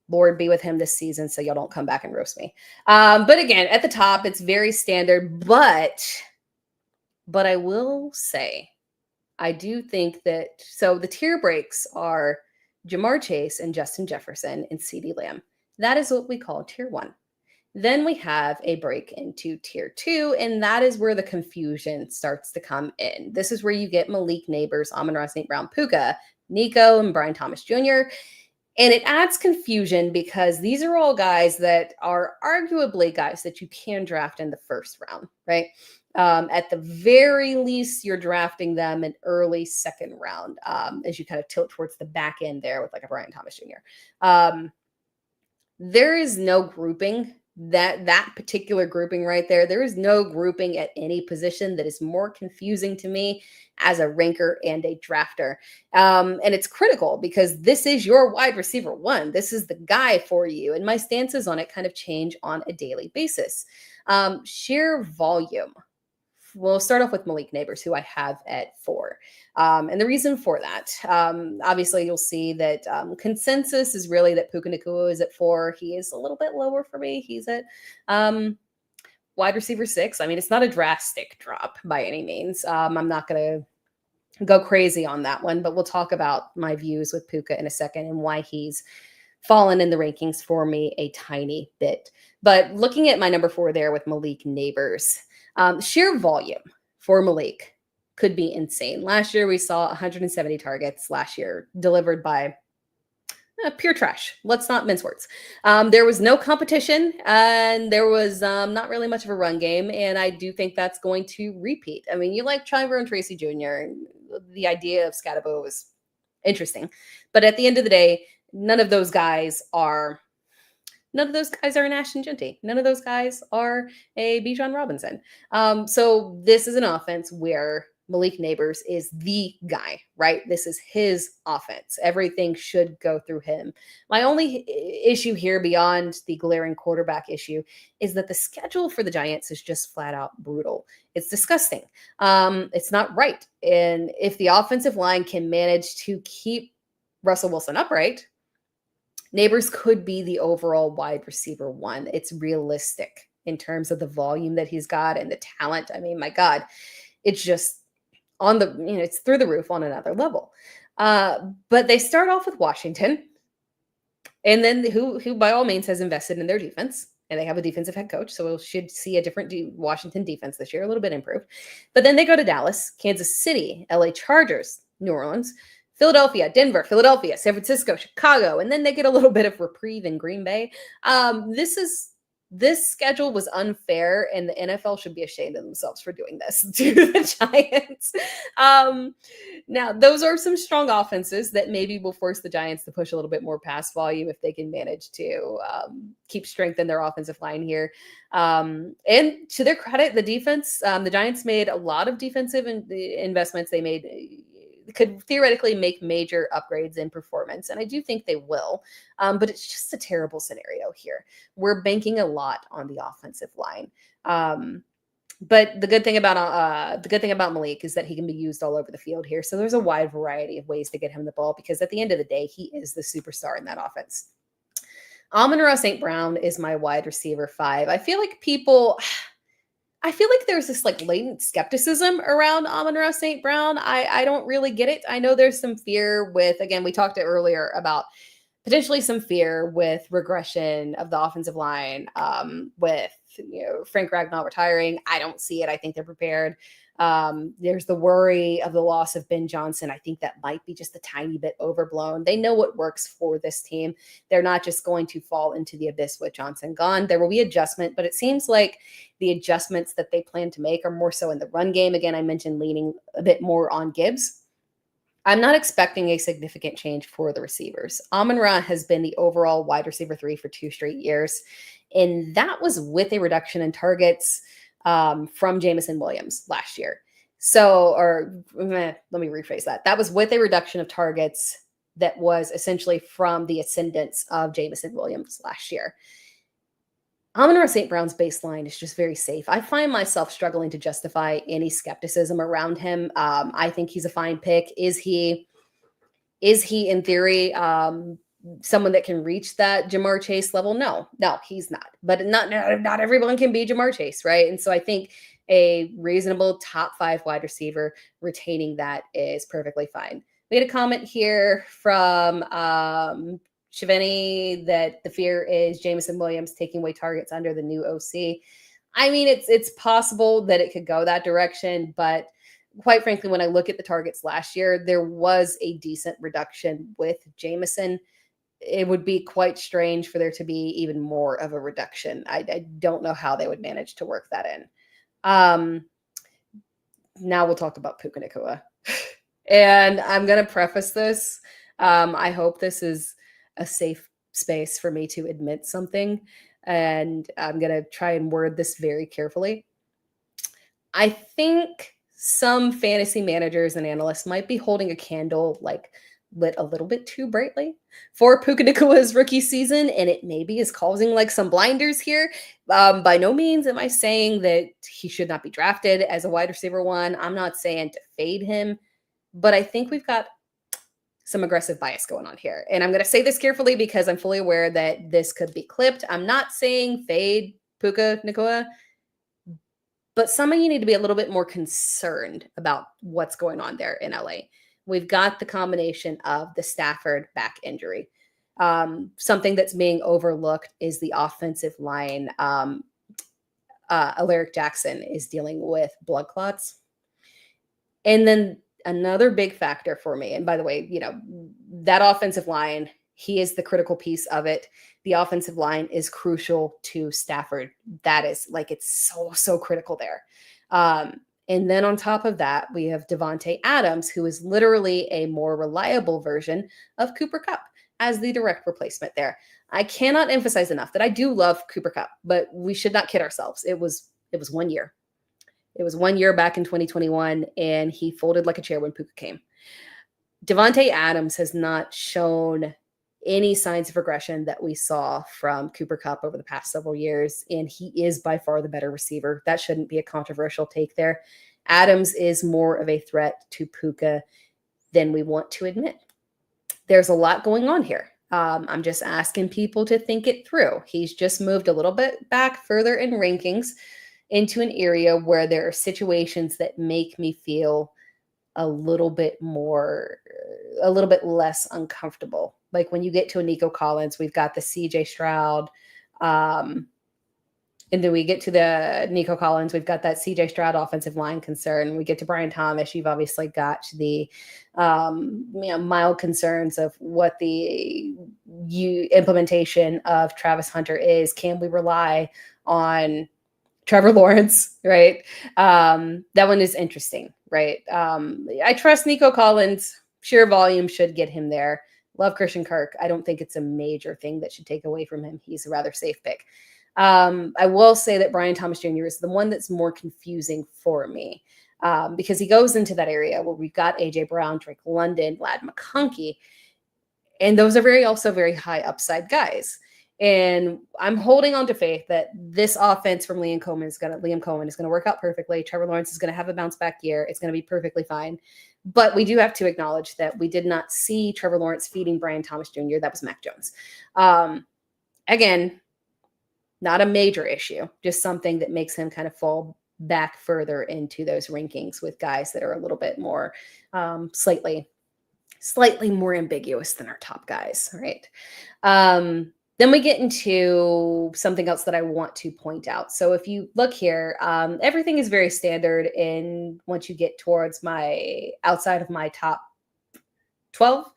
Lord be with him this season, so y'all don't come back and roast me. But again, at the top, it's very standard. But I will say, I do think that so the tier breaks are Jamar Chase and Justin Jefferson and CeeDee Lamb. That is what we call tier 1. Then we have a break into tier 2, and that is where the confusion starts to come in. This is where you get Malik Neighbors, Amon-Ra St. Brown, Puka, Nico, and Brian Thomas Jr. And it adds confusion because these are all guys that are arguably guys that you can draft in the first round, right? At the very least, you're drafting them in early second round as you kind of tilt towards the back end there with like a Brian Thomas Jr. There is no grouping that particular grouping right there. There is no grouping at any position that is more confusing to me as a ranker and a drafter. And it's critical because this is your wide receiver 1. This is the guy for you. And my stances on it kind of change on a daily basis. Sheer volume. We'll start off with Malik Neighbors, who I have at 4. And the reason for that, obviously you'll see that consensus is really that Puka Nacua is at 4. He is a little bit lower for me. He's at wide receiver 6. I mean, it's not a drastic drop by any means. I'm not going to go crazy on that one, but we'll talk about my views with Puka in a second and why he's fallen in the rankings for me a tiny bit. But looking at my number 4 there with Malik Neighbors, sheer volume for Malik could be insane. Last year, we saw 170 targets last year delivered by pure trash. Let's not mince words. There was no competition and there was not really much of a run game. And I do think that's going to repeat. I mean, you like Tyrone Tracy Jr. The idea of Scatabo was interesting. But at the end of the day, none of those guys are an Ashton Genty. None of those guys are a Bijan Robinson. So this is an offense where Malik Neighbors is the guy, right? This is his offense. Everything should go through him. My only issue here beyond the glaring quarterback issue is that the schedule for the Giants is just flat out brutal. It's disgusting. It's not right. And if the offensive line can manage to keep Russell Wilson upright, Neighbors could be the overall wide receiver 1. It's realistic in terms of the volume that he's got and the talent. I mean, my God, it's just it's through the roof on another level. But they start off with Washington, and then who by all means has invested in their defense, and they have a defensive head coach, so we should see a different Washington defense this year, a little bit improved. But then they go to Dallas, Kansas City, LA Chargers, New Orleans, Philadelphia, Denver, Philadelphia, San Francisco, Chicago, and then they get a little bit of reprieve in Green Bay. This schedule was unfair, and the NFL should be ashamed of themselves for doing this to the Giants. Now, those are some strong offenses that maybe will force the Giants to push a little bit more pass volume if they can manage to keep strength in their offensive line here. And to their credit, the defense, the Giants made a lot of defensive investments. They could theoretically make major upgrades in performance. And I do think they will, but it's just a terrible scenario here. We're banking a lot on the offensive line. But the good thing about Malik is that he can be used all over the field here. So there's a wide variety of ways to get him the ball, because at the end of the day, he is the superstar in that offense. Amon-Ra St. Brown is my wide receiver 5. I feel like there's this like latent skepticism around Amon-Ra St. Brown. I don't really get it. I know there's some fear with, again, we talked earlier about potentially some fear with regression of the offensive line, with Frank Ragnow retiring. I don't see it. I think they're prepared. There's the worry of the loss of Ben Johnson. I think that might be just a tiny bit overblown. They know what works for this team. They're not just going to fall into the abyss with Johnson gone. There will be adjustment, but it seems like the adjustments that they plan to make are more so in the run game. Again, I mentioned leaning a bit more on Gibbs. I'm not expecting a significant change for the receivers. Amon-Ra has been the overall wide receiver 3 for 2 straight years, and that was with a reduction in targets from Jameson Williams last year. Let me rephrase that. That was with a reduction of targets that was essentially from the ascendance of Jameson Williams last year. Amon-Ra St. Brown's baseline is just very safe. I find myself struggling to justify any skepticism around him. I think he's a fine pick. Is he in theory someone that can reach that Jamar Chase level? No, he's not. But not everyone can be Jamar Chase, right? And so I think a reasonable top 5 wide receiver retaining that is perfectly fine. We had a comment here from Shivani that the fear is Jameson Williams taking away targets under the new OC. I mean, it's possible that it could go that direction, but quite frankly, when I look at the targets last year, there was a decent reduction with Jameson. It would be quite strange for there to be even more of a reduction. I don't know how they would manage to work that in. Now we'll talk about Puka Nacua. And I'm going to preface this. I hope this is a safe space for me to admit something. And I'm going to try and word this very carefully. I think some fantasy managers and analysts might be holding a candle like lit a little bit too brightly for Puka Nacua's rookie season, and it maybe is causing like some blinders here. By no means am I saying that he should not be drafted as a wide receiver 1. I'm not saying to fade him, but I think we've got some aggressive bias going on here. And I'm going to say this carefully because I'm fully aware that this could be clipped. I'm not saying fade Puka Nacua, but some of you need to be a little bit more concerned about what's going on there in LA. We've got the combination of the Stafford back injury. Something that's being overlooked is the offensive line. Alaric Jackson is dealing with blood clots. And then another big factor for me, and by the way, that offensive line, he is the critical piece of it. The offensive line is crucial to Stafford. That is it's so critical there. And then on top of that, we have Devontae Adams, who is literally a more reliable version of Cooper Kupp as the direct replacement there. I cannot emphasize enough that I do love Cooper Kupp, but we should not kid ourselves. It was 1 year. It was 1 year back in 2021, and he folded like a chair when Puka came. Devontae Adams has not shown any signs of regression that we saw from Cooper Kupp over the past several years, and he is by far the better receiver. That shouldn't be a controversial take there. Adams is more of a threat to Puka than we want to admit. There's a lot going on here. I'm just asking people to think it through. He's just moved a little bit back further in rankings into an area where there are situations that make me feel a little bit less uncomfortable. Like when you get to a Nico Collins, we've got the CJ Stroud. And then we get to the Nico Collins, we've got that CJ Stroud offensive line concern. We get to Brian Thomas, you've obviously got the mild concerns of what the implementation of Travis Hunter is. Can we rely on Trevor Lawrence, right? That one is interesting, right? I trust Nico Collins. Sheer volume should get him there. Love Christian Kirk. I don't think it's a major thing that should take away from him. He's a rather safe pick. I will say that Brian Thomas Jr. is the one that's more confusing for me because he goes into that area where we've got A.J. Brown, Drake London, Lad McConkey, and those are also very high upside guys. And I'm holding on to faith that this offense from Liam Cohen is going to work out perfectly. Trevor Lawrence is going to have a bounce back year. It's going to be perfectly fine. But we do have to acknowledge that we did not see Trevor Lawrence feeding Brian Thomas Jr. That was Mac Jones. Again, not a major issue, just something that makes him kind of fall back further into those rankings with guys that are a little bit more slightly more ambiguous than our top guys, right? Then we get into something else that I want to point out. So if you look here, everything is very standard. And once you get towards outside of my top 12,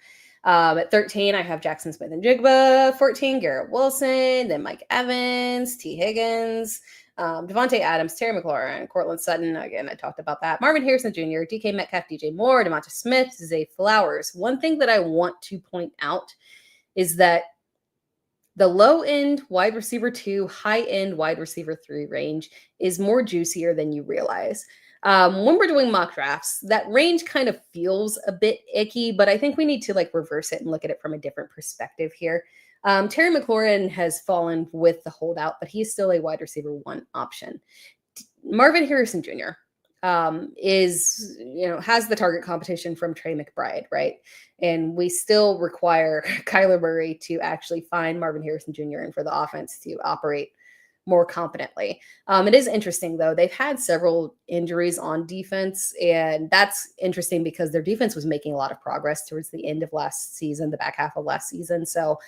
at 13, I have Jackson Smith and Jigba. 14, Garrett Wilson. Then Mike Evans, T. Higgins, Devontae Adams, Terry McLaurin, Cortland Sutton. Again, I talked about that. Marvin Harrison Jr., DK Metcalf, DJ Moore, DeMonta Smith, Zay Flowers. One thing that I want to point out is that the low-end wide receiver 2, high-end wide receiver 3 range is more juicier than you realize. When we're doing mock drafts, that range kind of feels a bit icky, but I think we need to reverse it and look at it from a different perspective here. Terry McLaurin has fallen with the holdout, but he's still a wide receiver 1 option. Marvin Harrison Jr. Has the target competition from Trey McBride, right? And we still require Kyler Murray to actually find Marvin Harrison Jr. and for the offense to operate more competently. It is interesting, though. They've had several injuries on defense, and that's interesting because their defense was making a lot of progress towards the end of last season, the back half of last season. So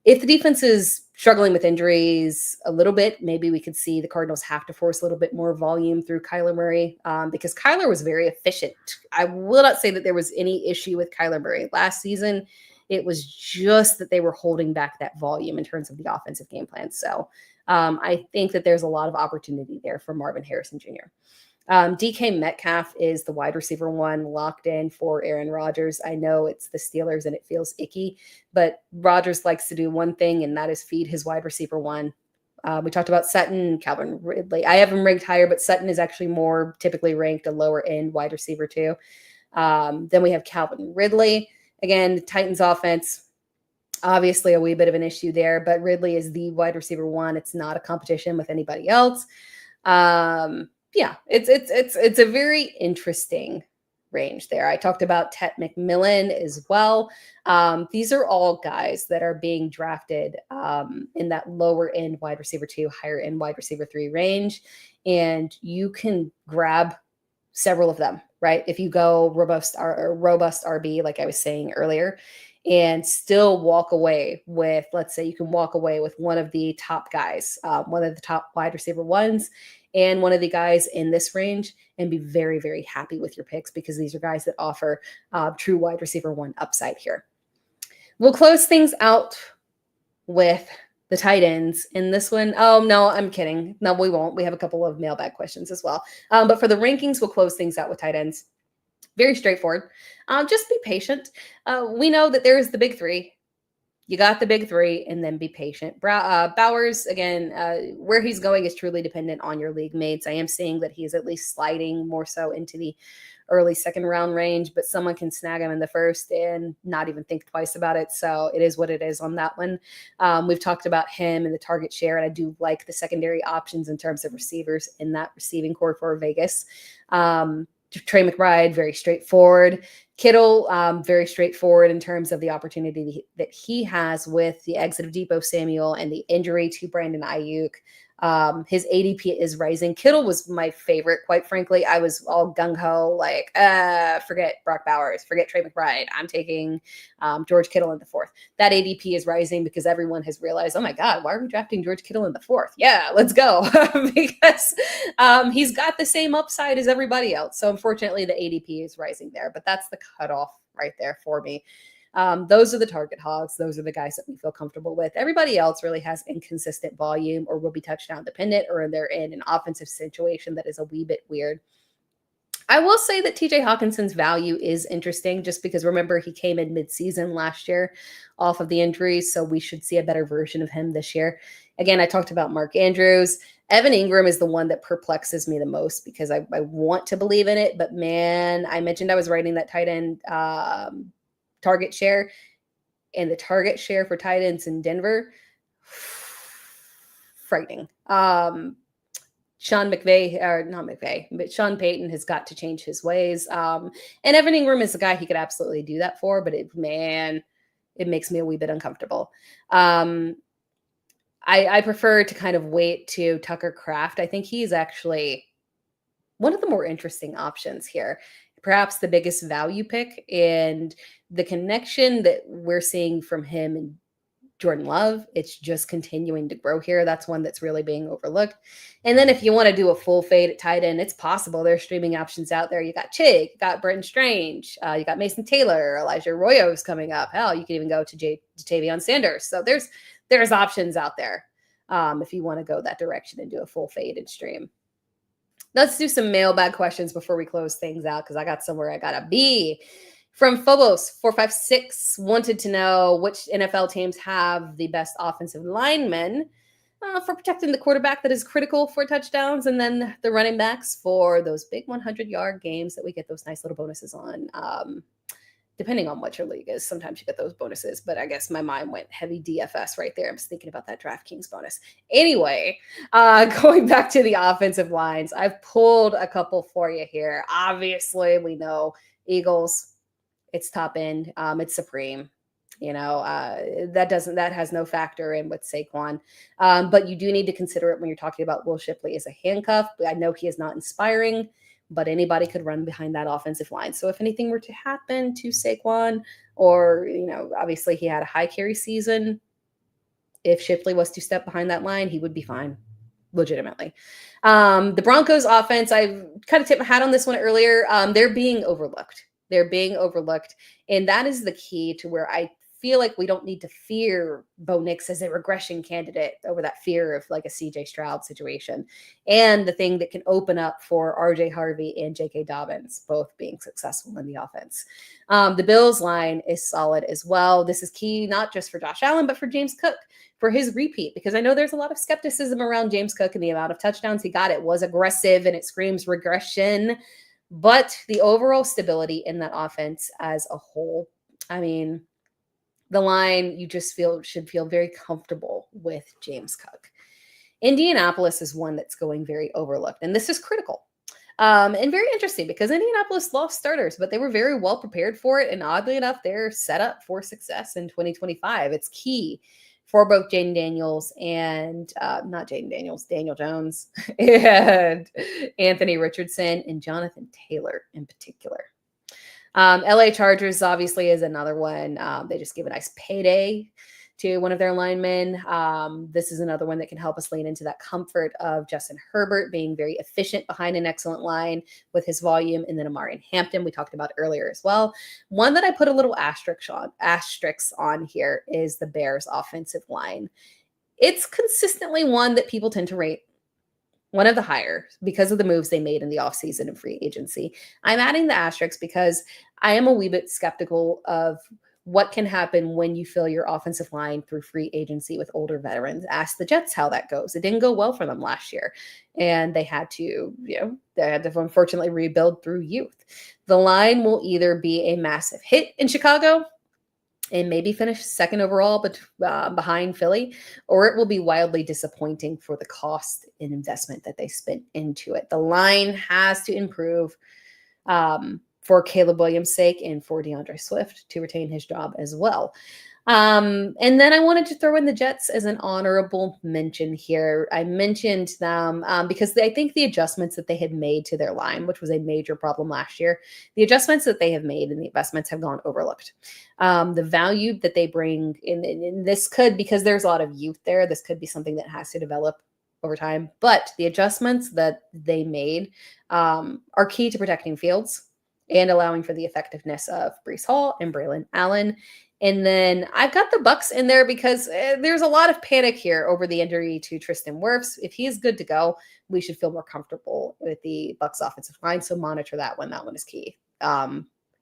if the defense is struggling with injuries a little bit, maybe we could see the Cardinals have to force a little bit more volume through Kyler Murray because Kyler was very efficient. I will not say that there was any issue with Kyler Murray last season. It was just that they were holding back that volume in terms of the offensive game plan. So I think that there's a lot of opportunity there for Marvin Harrison Jr. DK Metcalf is the wide receiver 1 locked in for Aaron Rodgers. I know it's the Steelers and it feels icky, but Rodgers likes to do one thing, and that is feed his wide receiver 1. We talked about Sutton, Calvin Ridley. I have him ranked higher, but Sutton is actually more typically ranked a lower end wide receiver 2. Then we have Calvin Ridley. Again, the Titans offense, obviously a wee bit of an issue there, but Ridley is the wide receiver 1. It's not a competition with anybody else. Yeah, it's a very interesting range there. I talked about Tet McMillan as well. These are all guys that are being drafted in that lower end wide receiver 2, higher end wide receiver 3 range. And you can grab several of them, right? If you go robust RB, like I was saying earlier, and still walk away with, let's say you can walk away with one of the top guys, one of the top wide receiver 1s, and one of the guys in this range, and be very, very happy with your picks because these are guys that offer true wide receiver 1 upside here. We'll close things out with the tight ends in this one. Oh, no, I'm kidding. No, we won't. We have a couple of mailbag questions as well. But for the rankings, we'll close things out with tight ends. Very straightforward. Just be patient. We know that there's the big 3. You got the big 3, and then be patient. Bowers, again, where he's going is truly dependent on your league mates. I am seeing that he's at least sliding more so into the early second round range, but someone can snag him in the first and not even think twice about it. So it is what it is on that one. We've talked about him and the target share, and I do like the secondary options in terms of receivers in that receiving core for Vegas. Trey McBride, very straightforward. Kittle, very straightforward in terms of the opportunity that he has with the exit of Deebo Samuel and the injury to Brandon Ayuk. His ADP is rising. Kittle was my favorite, quite frankly. I was all gung-ho, like, forget Brock Bowers, forget Trey McBride. I'm taking George Kittle in the 4th. That ADP is rising because everyone has realized, oh my God, why are we drafting George Kittle in the 4th? Yeah, let's go. Because he's got the same upside as everybody else. So unfortunately, the ADP is rising there, but that's the cutoff right there for me. Those are the target hogs. Those are the guys that we feel comfortable with. Everybody else really has inconsistent volume or will be touchdown dependent, or they're in an offensive situation that is a wee bit weird. I will say that TJ Hawkinson's value is interesting just because, remember, he came in midseason last year off of the injuries, so we should see a better version of him this year. Again, I talked about Mark Andrews. Evan Ingram is the one that perplexes me the most because I want to believe in it, but man, I mentioned I was writing that tight end target share, and the target share for tight ends in Denver, frightening. Sean Payton has got to change his ways. And Evan Ingram is a guy he could absolutely do that for, but it makes me a wee bit uncomfortable. I prefer to kind of wait to Tucker Kraft. I think he's actually one of the more interesting options here. Perhaps the biggest value pick, and the connection that we're seeing from him and Jordan Love, it's just continuing to grow here. That's one that's really being overlooked. And then if you want to do a full fade at tight end, it's possible. There's streaming options out there. You got Chig, you got Brenton Strange, you got Mason Taylor, Elijah Arroyo's coming up. Hell, you can even go to Jatavion Sanders. So there's options out there if you want to go that direction and do a full fade and stream. Let's do some mailbag questions before we close things out because I got somewhere I gotta be. From Phobos456, wanted to know which NFL teams have the best offensive linemen for protecting the quarterback that is critical for touchdowns, and then the running backs for those big 100-yard games that we get those nice little bonuses on. depending on what your league is, sometimes you get those bonuses, but I guess my mind went heavy DFS right there. I'm just thinking about that DraftKings bonus. Anyway, going back to the offensive lines, I've pulled a couple for you here. Obviously, we know Eagles, it's top end, it's supreme. That has no factor in with Saquon. But you do need to consider it when you're talking about Will Shipley as a handcuff. I know he is not inspiring, but anybody could run behind that offensive line. So if anything were to happen to Saquon, or, obviously he had a high carry season, if Shipley was to step behind that line, he would be fine, legitimately. The Broncos offense, I kind of tipped my hat on this one earlier. They're being overlooked. And that is the key to where I feel like we don't need to fear Bo Nix as a regression candidate over that fear of like a CJ Stroud situation. And the thing that can open up for RJ Harvey and JK Dobbins, both being successful in the offense. The Bills line is solid as well. This is key, not just for Josh Allen, but for James Cook, for his repeat, because I know there's a lot of skepticism around James Cook and the amount of touchdowns he got. It was aggressive and it screams regression, but the overall stability in that offense as a whole, I mean, the line you just should feel very comfortable with James Cook. Indianapolis is one that's going very overlooked, and this is critical. And very interesting because Indianapolis lost starters, but they were very well prepared for it. And oddly enough, they're set up for success in 2025. It's key for both Jaden Daniels and Daniel Jones and Anthony Richardson and Jonathan Taylor in particular. LA Chargers obviously is another one. They just give a nice payday to one of their linemen. This is another one that can help us lean into that comfort of Justin Herbert being very efficient behind an excellent line with his volume. And then Amari and Hampton, we talked about earlier as well. One that I put a little asterisk on here is the Bears offensive line. It's consistently one that people tend to rate one of the higher because of the moves they made in the offseason and free agency. I'm adding the asterisk because I am a wee bit skeptical of what can happen when you fill your offensive line through free agency with older veterans. Ask the Jets how that goes. It didn't go well for them last year, and they had to unfortunately rebuild through youth. The line will either be a massive hit in Chicago and maybe finish second overall behind Philly, or it will be wildly disappointing for the cost and investment that they spent into it. The line has to improve for Caleb Williams' sake and for DeAndre Swift to retain his job as well. And then I wanted to throw in the Jets as an honorable mention here. I mentioned them because I think the adjustments that they had made to their line, which was a major problem last year, the adjustments that they have made and the investments have gone overlooked. The value that they bring in this could, because there's a lot of youth there, this could be something that has to develop over time. But the adjustments that they made are key to protecting Fields and allowing for the effectiveness of Breece Hall and Braylon Allen. And then I've got the Bucs in there because there's a lot of panic here over the injury to Tristan Wirfs. If he is good to go, we should feel more comfortable with the Bucs offensive line. So monitor that one. That one is key.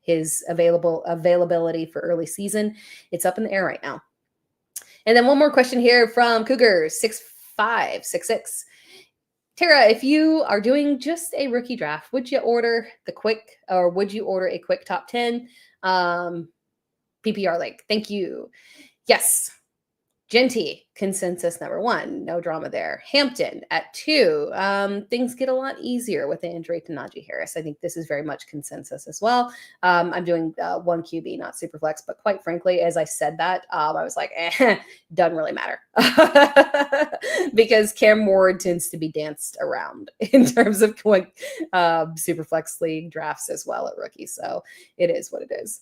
His availability for early season, it's up in the air right now. And then one more question here from Cougar 6566. Tara, if you are doing just a rookie draft, would you order a quick top 10 PPR link? Thank you. Yes. Genty, consensus number 1. No drama there. Hampton at 2. Things get a lot easier with the injury to Najee Harris. I think this is very much consensus as well. I'm doing 1 QB, not superflex, but quite frankly, as I said that, I was like, doesn't really matter. Because Cam Ward tends to be danced around in terms of going superflex league drafts as well at rookie. So it is what it is.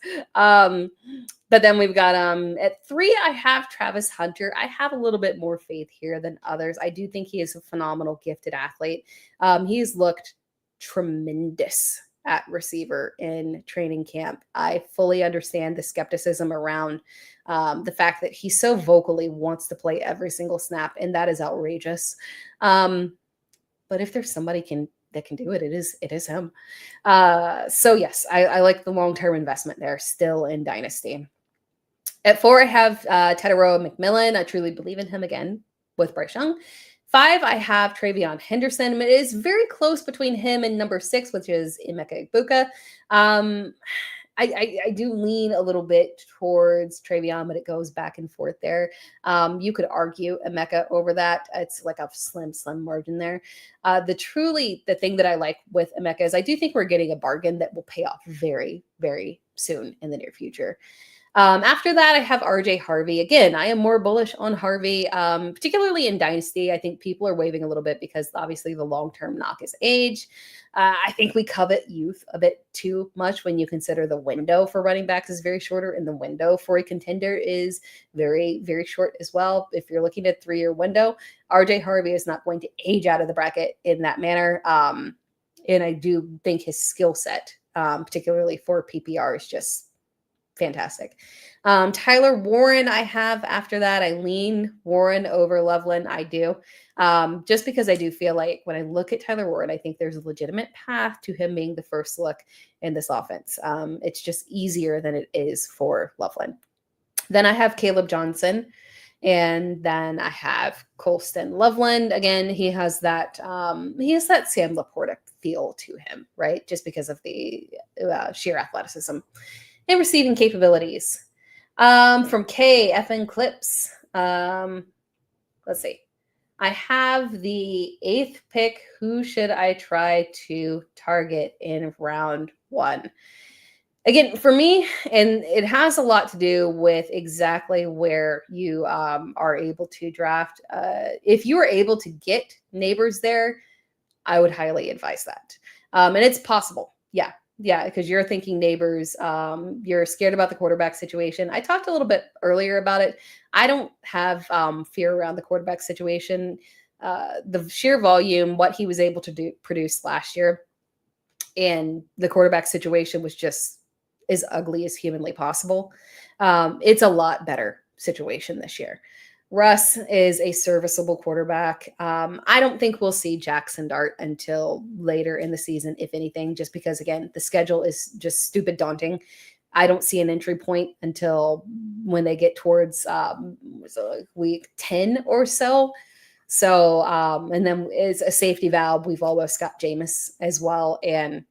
But then we've got at 3, I have Travis Hunter. I have a little bit more faith here than others. I do think he is a phenomenal, gifted athlete. He's looked tremendous at receiver in training camp. I fully understand the skepticism around the fact that he so vocally wants to play every single snap, and that is outrageous. But if there's somebody that can do it, it is him. So yes, I like the long-term investment there still in Dynasty. At 4, I have Tera McMillan. I truly believe in him again with Bryce Young. 5, I have Travion Henderson. It is very close between him and number 6, which is Emeka Egbuka. I do lean a little bit towards Travion, but it goes back and forth there. You could argue Emeka over that. It's like a slim margin there. The thing that I like with Emeka is I do think we're getting a bargain that will pay off very, very soon in the near future. After that, I have RJ Harvey. Again, I am more bullish on Harvey, particularly in Dynasty. I think people are waving a little bit because obviously the long-term knock is age. I think we covet youth a bit too much when you consider the window for running backs is very shorter and the window for a contender is very, very short as well. If you're looking at a 3-year window, RJ Harvey is not going to age out of the bracket in that manner. And I do think his skill set, particularly for PPR, is just fantastic. Tyler Warren, I have after that. I lean Warren over Loveland. I do. Just because I do feel like when I look at Tyler Warren, I think there's a legitimate path to him being the first look in this offense. It's just easier than it is for Loveland. Then I have Caleb Johnson. And then I have Colston Loveland. Again, he has that Sam Laporta feel to him, right? Just because of the sheer athleticism and receiving capabilities. From KFN Clips, let's see. I have the 8th pick. Who should I try to target in round 1? Again, for me, and it has a lot to do with exactly where you are able to draft. If you are able to get neighbors there, I would highly advise that. And it's possible. Yeah, because you're thinking neighbors, you're scared about the quarterback situation. I talked a little bit earlier about it. I don't have fear around the quarterback situation. The sheer volume, what he was able to produce last year, and the quarterback situation was just as ugly as humanly possible. It's a lot better situation this year. Russ is a serviceable quarterback. I don't think we'll see Jackson Dart until later in the season, if anything, just because, again, the schedule is just stupid daunting. I don't see an entry point until when they get towards week 10 or so. So, and then as a safety valve, we've almost got Jameis as well. And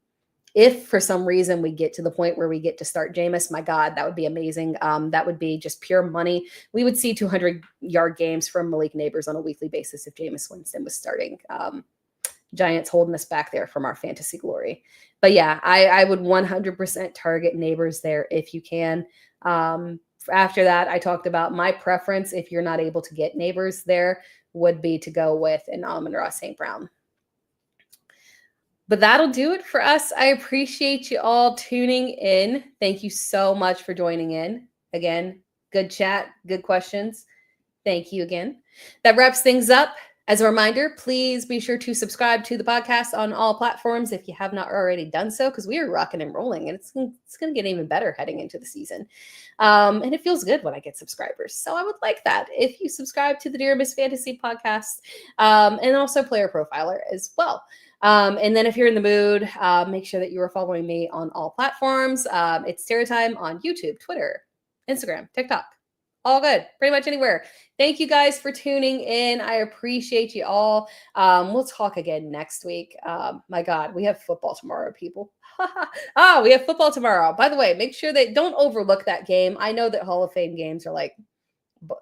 if for some reason we get to the point where we get to start Jameis, my God, that would be amazing. That would be just pure money. We would see 200-yard games from Malik Neighbors on a weekly basis if Jameis Winston was starting. Giants holding us back there from our fantasy glory. But yeah, I would 100% target Neighbors there if you can. After that, I talked about my preference, if you're not able to get Neighbors there, would be to go with an Amon-Ra St. Brown. But that'll do it for us. I appreciate you all tuning in. Thank you so much for joining in. Again, good chat, good questions. Thank you again. That wraps things up. As a reminder, please be sure to subscribe to the podcast on all platforms if you have not already done so, because we are rocking and rolling, and it's going to get even better heading into the season. And it feels good when I get subscribers. So I would like that if you subscribe to the Dear Miss Fantasy podcast, and also Player Profiler as well. And then if you're in the mood, make sure that you are following me on all platforms. It's Tera Time on YouTube, Twitter, Instagram, TikTok. All good. Pretty much anywhere. Thank you guys for tuning in. I appreciate you all. We'll talk again next week. My God, we have football tomorrow, people. We have football tomorrow. By the way, make sure that don't overlook that game. I know that Hall of Fame games are like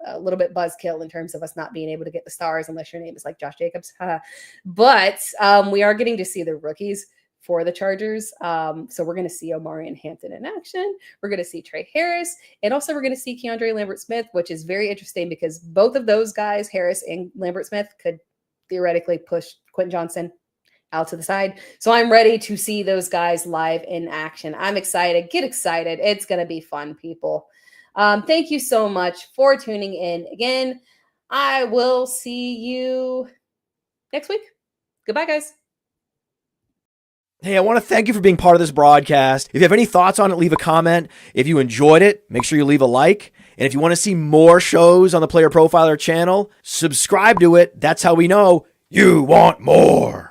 a little bit buzzkill in terms of us not being able to get the stars unless your name is like Josh Jacobs. But we are getting to see the rookies for the Chargers. So we're going to see Omari and Hampton in action. We're going to see Trey Harris. And also we're going to see Keandre Lambert-Smith, which is very interesting because both of those guys, Harris and Lambert-Smith, could theoretically push Quentin Johnson out to the side. So I'm ready to see those guys live in action. I'm excited. Get excited. It's going to be fun, people. Thank you so much for tuning in. Again, I will see you next week. Goodbye, guys. Hey, I want to thank you for being part of this broadcast. If you have any thoughts on it, leave a comment. If you enjoyed it, make sure you leave a like. And if you want to see more shows on the Player Profiler channel, subscribe to it. That's how we know you want more.